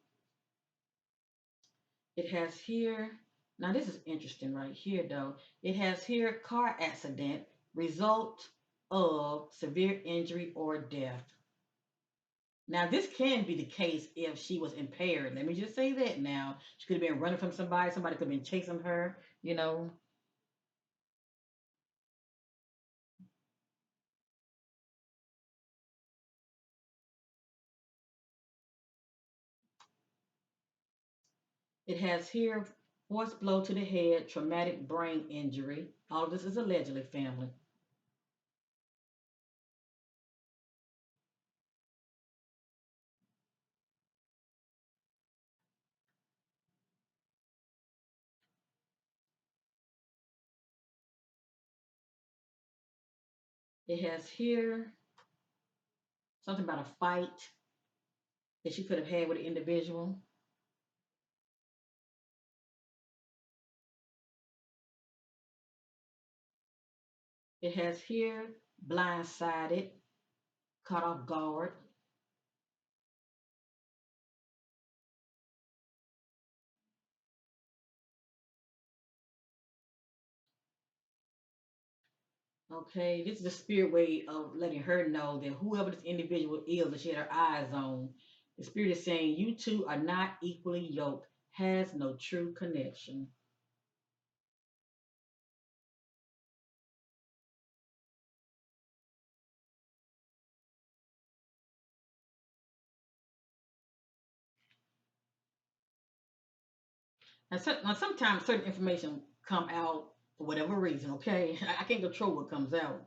It has here. Now this is interesting right here though. It has here car accident result of severe injury or death. Now, this can be the case if she was impaired. Let me just say that now. She could have been running from somebody. Somebody could have been chasing her. You know, it has here force blow to the head, traumatic brain injury. All of this is allegedly family. It has here something about a fight that she could have had with an individual. It has here blindsided, caught off guard. Okay, this is the spirit way of letting her know that whoever this individual is that she had her eyes on, the spirit is saying you two are not equally yoked, has no true connection. Now sometimes certain information come out for whatever reason. Okay, I can't control what comes out.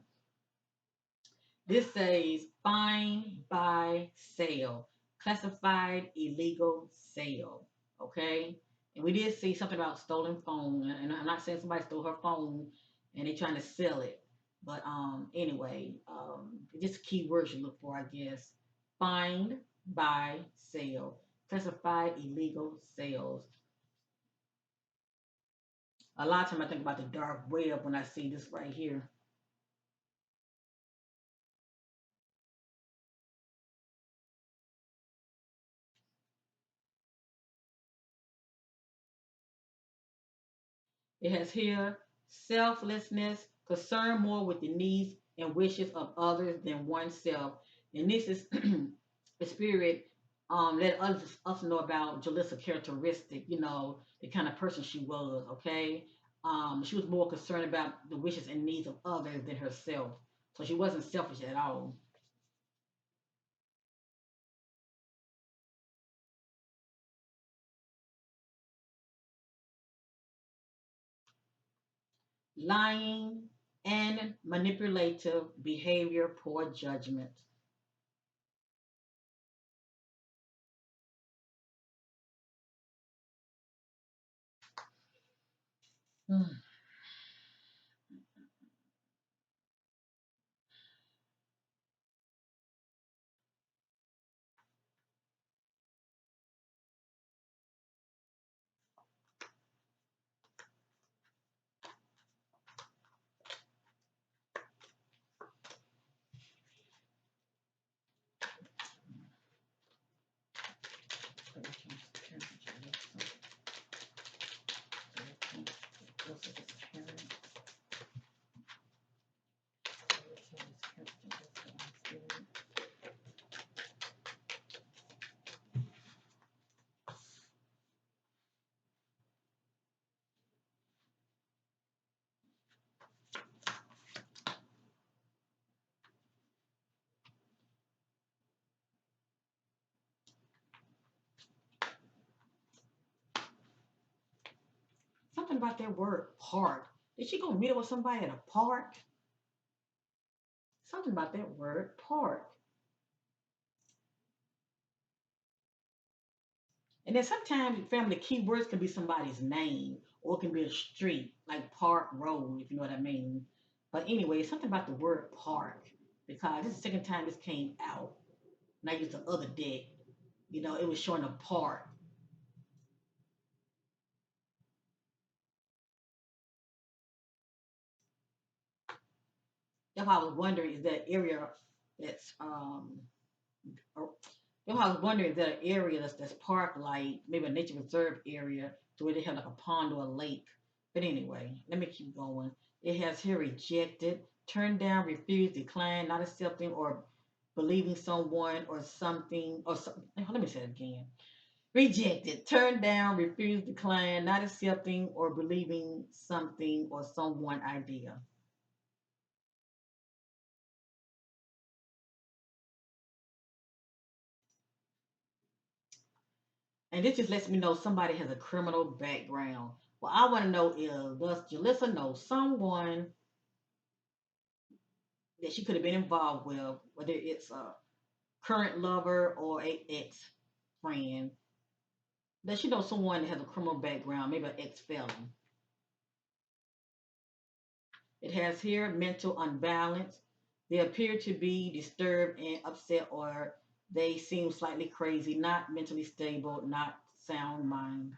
This says find, buy, sale, classified illegal sale. Okay, and we did see something about stolen phone, and I'm not saying somebody stole her phone and they're trying to sell it, but anyway, just keywords you look for, I guess. Find, buy, sale, classified illegal sales. A lot of time I think about the dark web when I see this right here. It has here selflessness, concern more with the needs and wishes of others than oneself. And this is the spirit let us know about Jalissa's characteristic, the kind of person she was, okay? She was more concerned about the wishes and needs of others than herself. So she wasn't selfish at all. Lying and manipulative behavior, poor judgment. Something about that word park. Did she go meet up with somebody at a park? Something about that word park. And then sometimes family keywords can be somebody's name or it can be a street, like Park Road, if you know what I mean. But anyway, something about the word park because this is the second time this came out. And I used the other day. It was showing a park. That's why I was wondering is that area that's or- that's why I was wondering is that an area that's park like maybe a nature reserve area to where they have like a pond or a lake. But anyway, let me keep going. It has here rejected, turned down, refused, declined, not accepting or believing someone or something or something. Let me say it again. Rejected, turned down, refused, declined, not accepting or believing something or someone idea. And this just lets me know somebody has a criminal background. Well, I want to know is does Jalissa know someone that she could have been involved with, whether it's a current lover or a ex friend? Does she know someone that has a criminal background, maybe an ex felon? It has here mental unbalance. They appear to be disturbed and upset, or they seem slightly crazy, not mentally stable, not sound mind.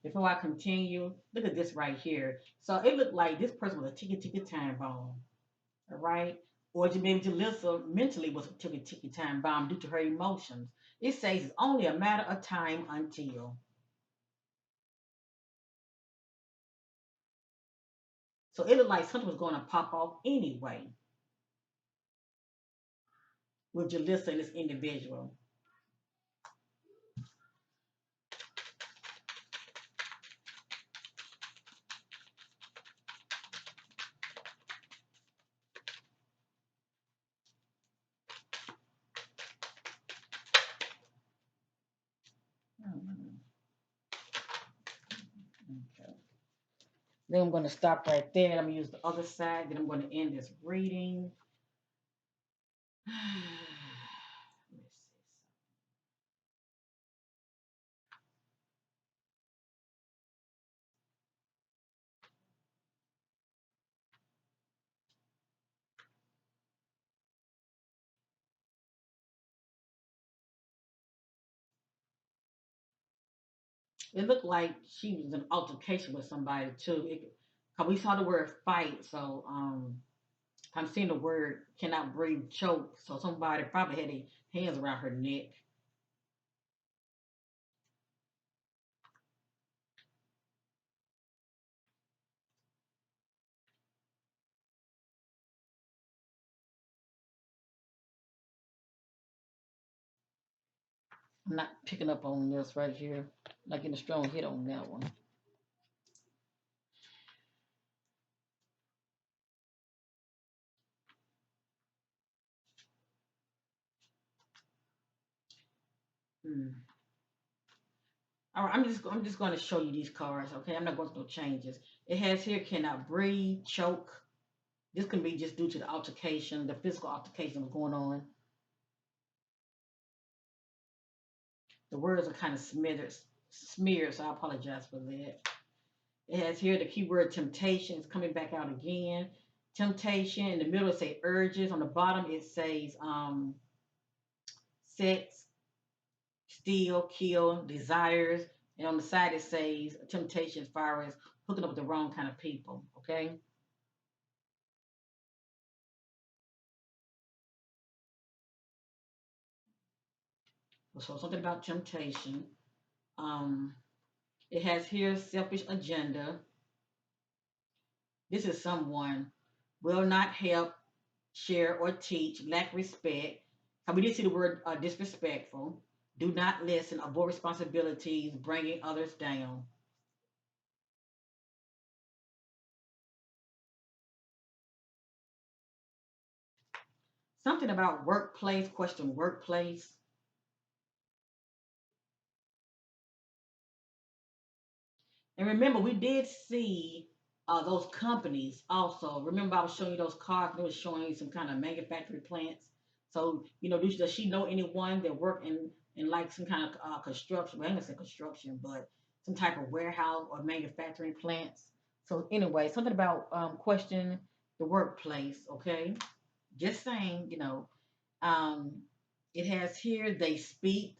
Before I continue, look at this right here. So it looked like this person was a ticky time bomb, all right? Or maybe Jalissa mentally was a ticky time bomb due to her emotions. It says it's only a matter of time until. So it looked like something was going to pop off anyway with Jalissa and this individual. Okay. Then I'm going to stop right there. I'm going to use the other side. Then I'm going to end this reading. It looked like she was in an altercation with somebody too. Cause we saw the word fight, so I'm seeing the word cannot breathe, choke. So somebody probably had their hands around her neck. I'm not picking up on this right here. Not getting a strong hit on that one. Hmm. All right, I'm just going to show you these cards, okay? I'm not going to do changes. It has here cannot breathe, choke. This can be just due to the altercation, the physical altercation that's going on. The words are kind of smeared, so I apologize for that. It has here the keyword temptation is coming back out again. Temptation in the middle it say urges. On the bottom it says sex, steal, kill, desires, and on the side it says temptation as far as hooking up with the wrong kind of people. Okay. So something about temptation. Um, it has here selfish agenda. This is someone will not help, share, or teach, lack respect. And we did see the word disrespectful. Do not listen, avoid responsibilities, bringing others down. Something about workplace, question workplace. And remember, we did see those companies also. Remember, I was showing you those cars, and it was showing you some kind of manufacturing plants. So, does she know anyone that work in like some kind of construction? Well, I'm gonna say construction, but some type of warehouse or manufacturing plants. So, anyway, something about question the workplace. Okay, just saying, um, it has here they speak.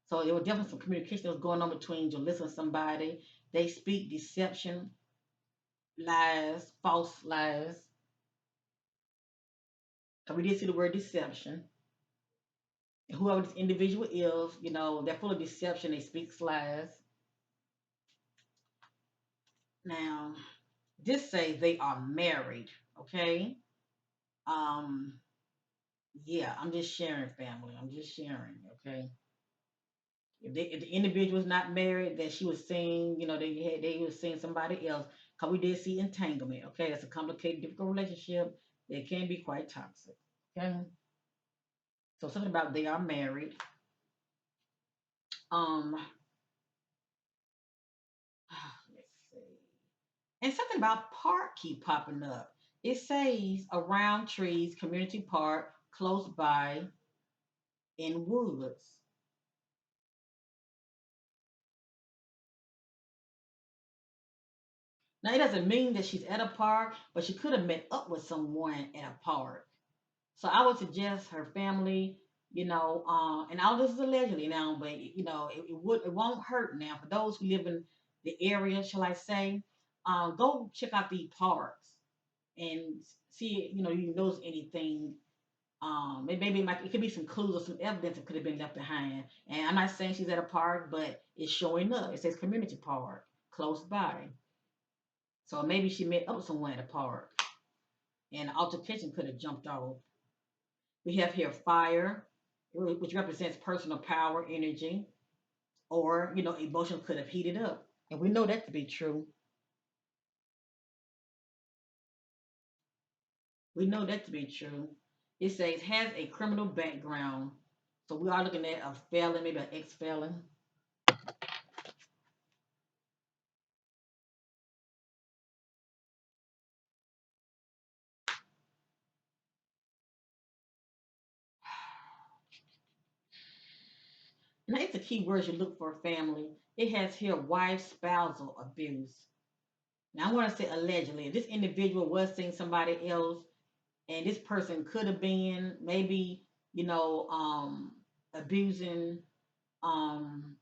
So there was definitely some communication that was going on between Jalissa and somebody. They speak deception, lies, false lies. So we did see the word deception. And whoever this individual is, they're full of deception. They speak lies. Now, this says they are married. Okay. Um. Yeah, I'm just sharing, family. I'm just sharing. Okay. If the individual is not married, that she was seeing, they was seeing somebody else. Cause we did see entanglement. Okay, that's a complicated, difficult relationship. It can be quite toxic. Okay, so something about they are married. Um, let's see, and something about park keep popping up. It says around trees, community park, close by, in woods. Now it doesn't mean that she's at a park, but she could have met up with someone at a park. So I would suggest her family, and all this is allegedly now, but it won't hurt now for those who live in the area, shall I say, go check out the parks and see, you notice anything. Maybe it could be some clues or some evidence that could have been left behind. And I'm not saying she's at a park, but it's showing up. It says community park close by. So maybe she met up with someone at a park, and the altercation could have jumped off. We have here fire, which represents personal power, energy, or emotion could have heated up, and we know that to be true. We know that to be true. It says has a criminal background, so we are looking at a felon, maybe an ex-felon. Now it's a key word you look for, family. It has here wife spousal abuse. Now I want to say allegedly, this individual was seeing somebody else, and this person could have been maybe abusing um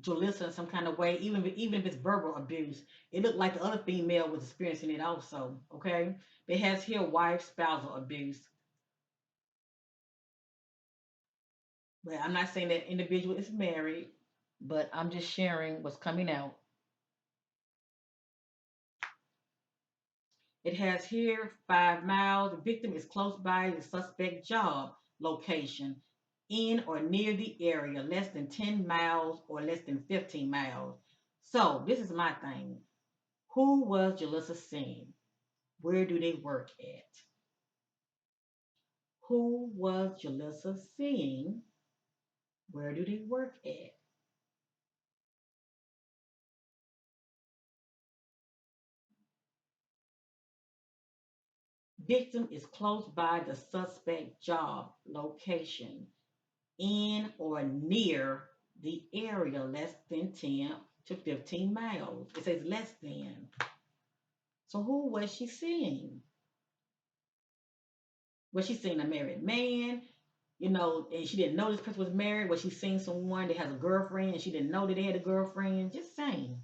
Jolissa in some kind of way, even if it's verbal abuse. It looked like the other female was experiencing it also. Okay, it has here wife spousal abuse, but I'm not saying that individual is married, but I'm just sharing what's coming out. It has here 5 miles. The victim is close by the suspect job location, in or near the area, less than 10 miles or less than 15 miles. So this is my thing. Who was Jalissa seeing? Where do they work at? Who was Jalissa seeing? Where do they work at? Victim is close by the suspect job location, in or near the area, less than 10 to 15 miles. It says less than. So who was she seeing? Was she seeing a married man? And she didn't know this person was married. Was she seeing someone that has a girlfriend and she didn't know that they had a girlfriend? Just saying.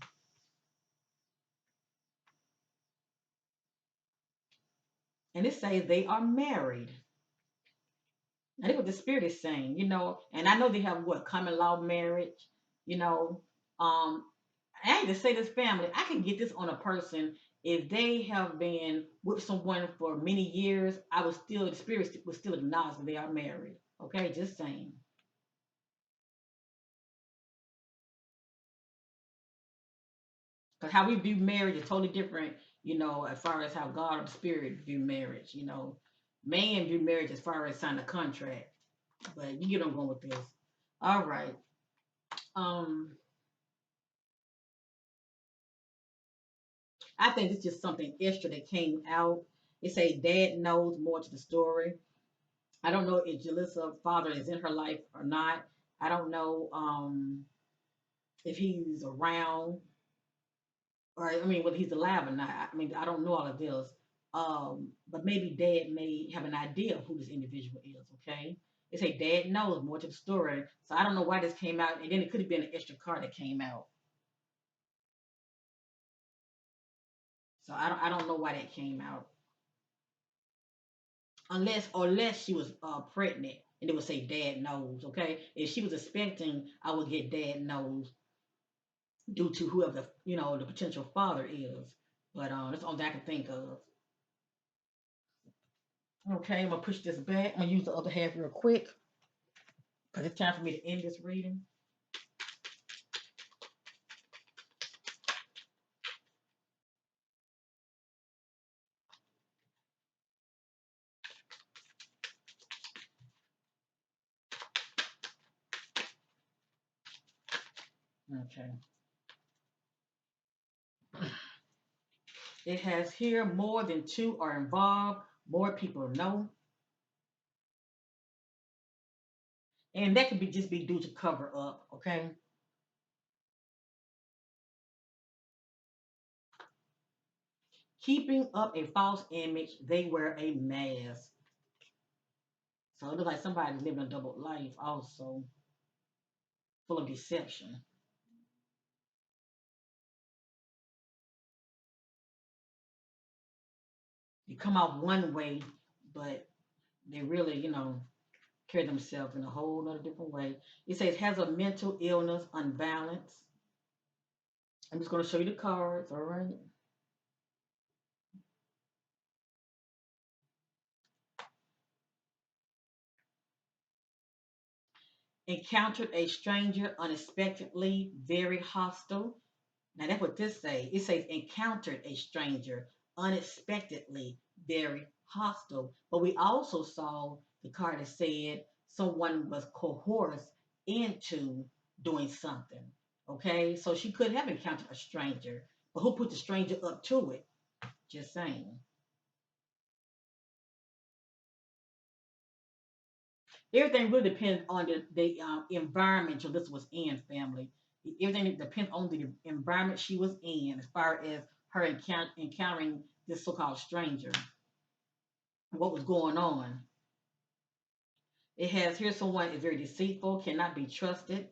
And it says they are married. I think what the spirit is saying. And I know they have what common law marriage, you know. Um, I hate to say this family, I can get this on a person if they have been with someone for many years. The spirit would still acknowledge that they are married. Okay, just saying. Because how we view marriage is totally different, as far as how God or the spirit view marriage. Man view marriage as far as signing a contract. But you get where I'm going with this. All right. Um, I think it's just something extra that came out. It say dad knows more to the story. I don't know if Jalissa's father is in her life or not. I don't know if he's around or I mean whether he's alive or not. I mean I don't know all of this. But maybe dad may have an idea of who this individual is. Okay, they say dad knows more to the story, so I don't know why this came out, and then it could have been an extra card that came out. So I don't know why that came out. Unless she was pregnant and it would say dad knows. Okay, if she was expecting, I would get dad knows due to whoever the potential father is. But that's all that I can think of. Okay, I'm gonna push this back. I'm gonna use the other half real quick because it's time for me to end this reading. Okay, it has here more than two are involved. More people know, and that could be just be due to cover up. Okay, keeping up a false image. They wear a mask. So it looks like somebody's living a double life also, full of deception. You come out one way, but they really, carry themselves in a whole other different way. It says has a mental illness, unbalance. I'm just going to show you the cards, all right? Encountered a stranger unexpectedly, very hostile. Now that's what this says. It says encountered a stranger unexpectedly, very hostile. But we also saw the card that said someone was coerced into doing something. Okay, so she could have encountered a stranger, but who put the stranger up to it? Just saying. Everything really depends on the environment this was in, family. Everything depends on the environment she was in as far as her encountering this so-called stranger, what was going on. It has here someone is very deceitful, cannot be trusted.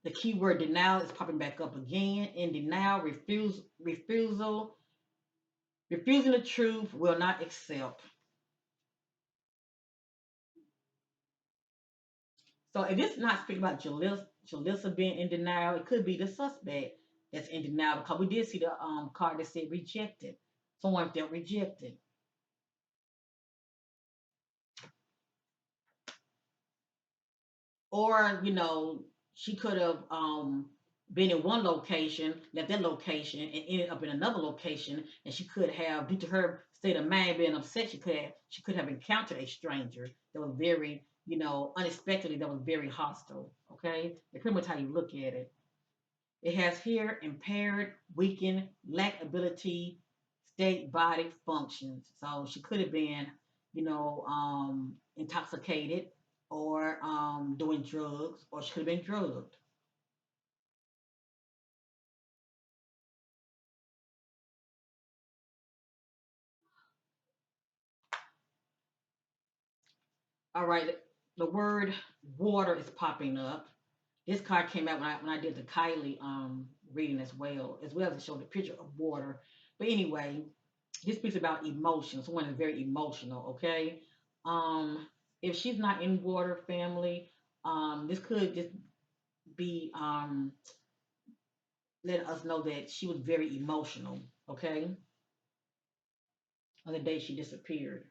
The keyword denial is popping back up again. In denial, refusing the truth, will not accept. So if it's not speaking about Jalissa being in denial, it could be the suspect that's in denial because we did see the card that said rejected. Someone felt rejected. Or she could have been in one location, left that location, and ended up in another location, and she could have, due to her state of mind being upset, she could have encountered a stranger that was very unexpectedly, that was very hostile. Okay, that's pretty much how you look at it. It has here impaired, weakened, lack ability, state body functions. So she could have been, intoxicated or doing drugs, or she could have been drugged. All right, the word water is popping up. This card came out when I did the Kylie reading as well as it showed a picture of water. But anyway, this speaks about emotion. Someone is very emotional. Okay, um, if she's not in water family, this could just be letting us know that she was very emotional. Okay, on the day she disappeared.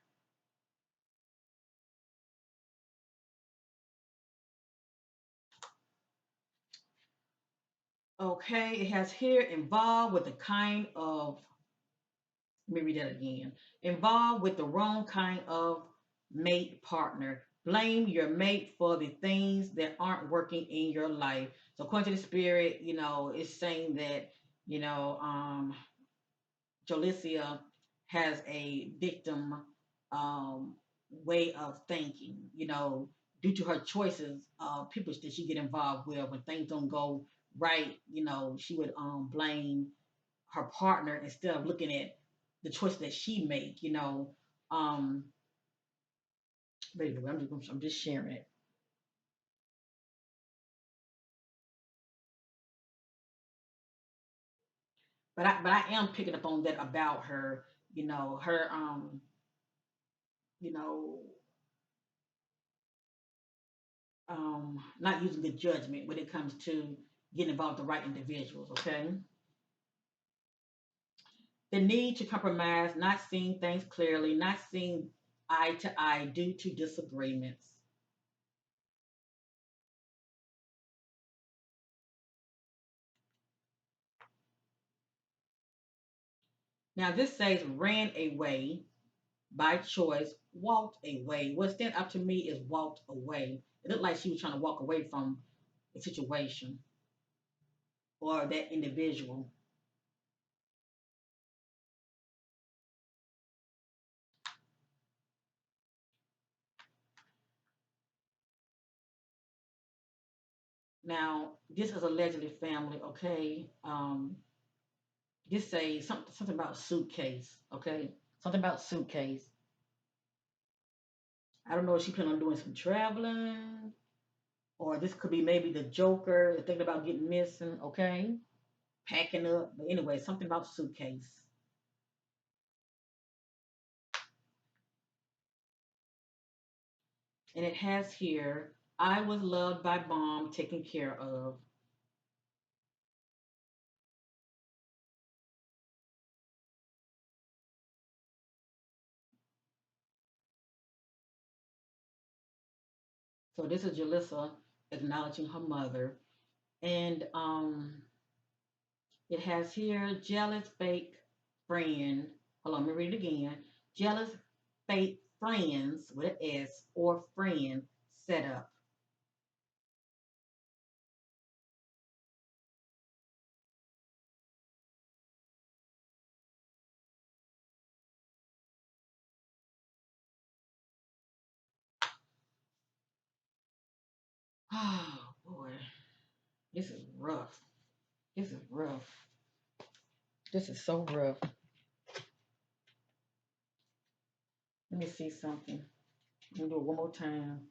Okay, it has here involved with the kind of, let me read that again. Involved with the wrong kind of mate partner. Blame your mate for the things that aren't working in your life. So according to the spirit, it's saying that, you know, um, Jolicia has a victim um, way of thinking, due to her choices, people that she get involved with. When things don't go right, she would blame her partner instead of looking at the choice that she make. Um, but anyway, I'm just sharing it. But I am picking up on that about her. Her you know not using good judgment when it comes to getting involved with the right individuals. Okay, the need to compromise, not seeing things clearly, not seeing eye to eye due to disagreements. Now this says ran away by choice, walked away. What stand up to me is walked away. It looked like she was trying to walk away from a situation or that individual. Now, this is allegedly family, okay? This say something about suitcase, okay? Something about suitcase. I don't know if she planning on doing some traveling, or this could be maybe the Joker thinking about getting missing, okay? Packing up. But anyway, something about suitcase. And it has here, I was loved by mom, taken care of. So this is Jalissa acknowledging her mother. And it has here, jealous fake friend. Hold on, let me read it again. Jealous fake friends with an S or friend set up. Oh boy, this is rough. This is rough. This is so rough. Let me see something. Let me do it one more time.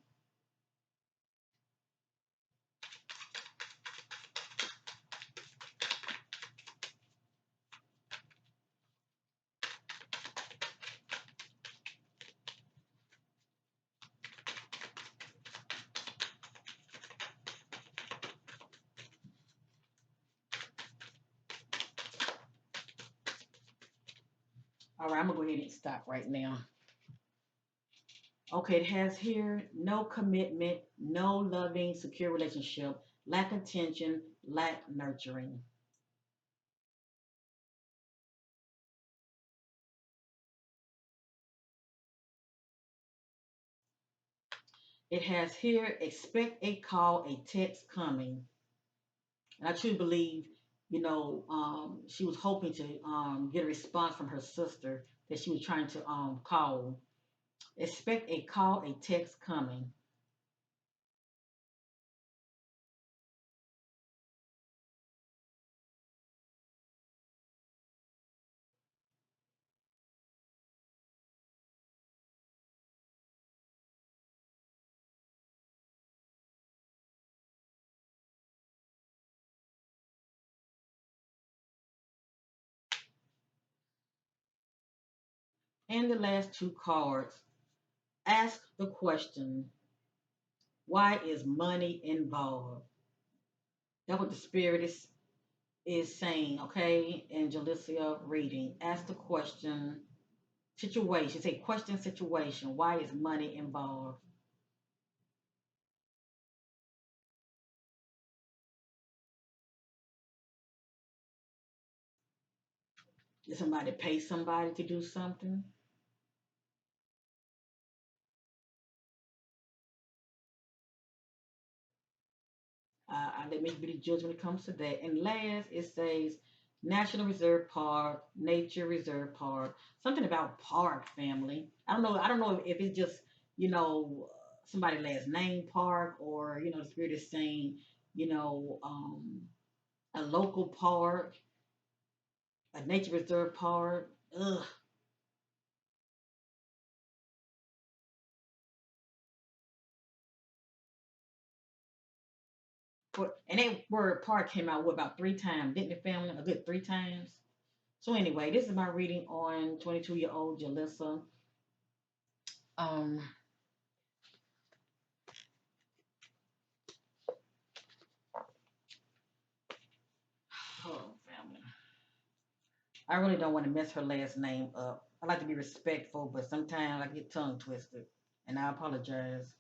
All right, I'm gonna go ahead and stop right now. Okay, it has here no commitment, no loving, secure relationship, lack attention, lack nurturing. It has here expect a call, a text coming. And I truly believe, she was hoping to get a response from her sister that she was trying to call. Expect a call, a text coming. And the last two cards, ask the question, why is money involved? That's what the spirit is saying, okay? And Jolissa reading, ask the question, situation, say question situation, why is money involved? Did somebody pay somebody to do something? I let me be the judge when it comes to that. And last, it says National Reserve Park, Nature Reserve Park, something about park family. I don't know. I don't know if it's just you know somebody last name park or the spirit is saying you know um, a local park, a nature reserve park. Ugh. And that word park came out what about three times, didn't it, family? A good three times. So anyway, this is my reading on 22-year-old Jalissa. Um, oh, family. I really don't want to mess her last name up. I like to be respectful, but sometimes I get tongue twisted, and I apologize.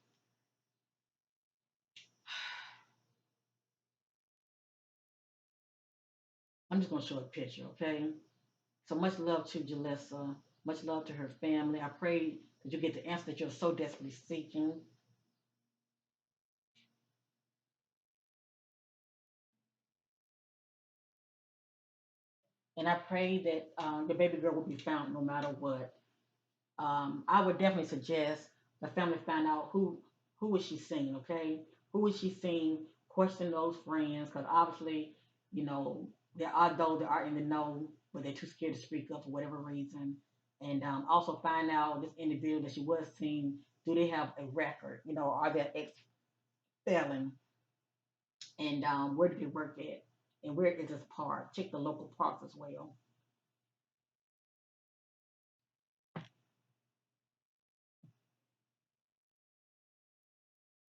I'm just gonna show a picture, okay? So much love to Jalissa. Much love to her family. I pray that you get the answer that you're so desperately seeking. And I pray that the baby girl will be found no matter what. I would definitely suggest the family find out who is she seeing, okay? Who is she seeing? Question those friends, because obviously, there are those that are in the know, but they're too scared to speak up for whatever reason. And also find out this individual that she was seeing, do they have a record? Are they ex felon? And where do they work at? And where is this park? Check the local parks as well.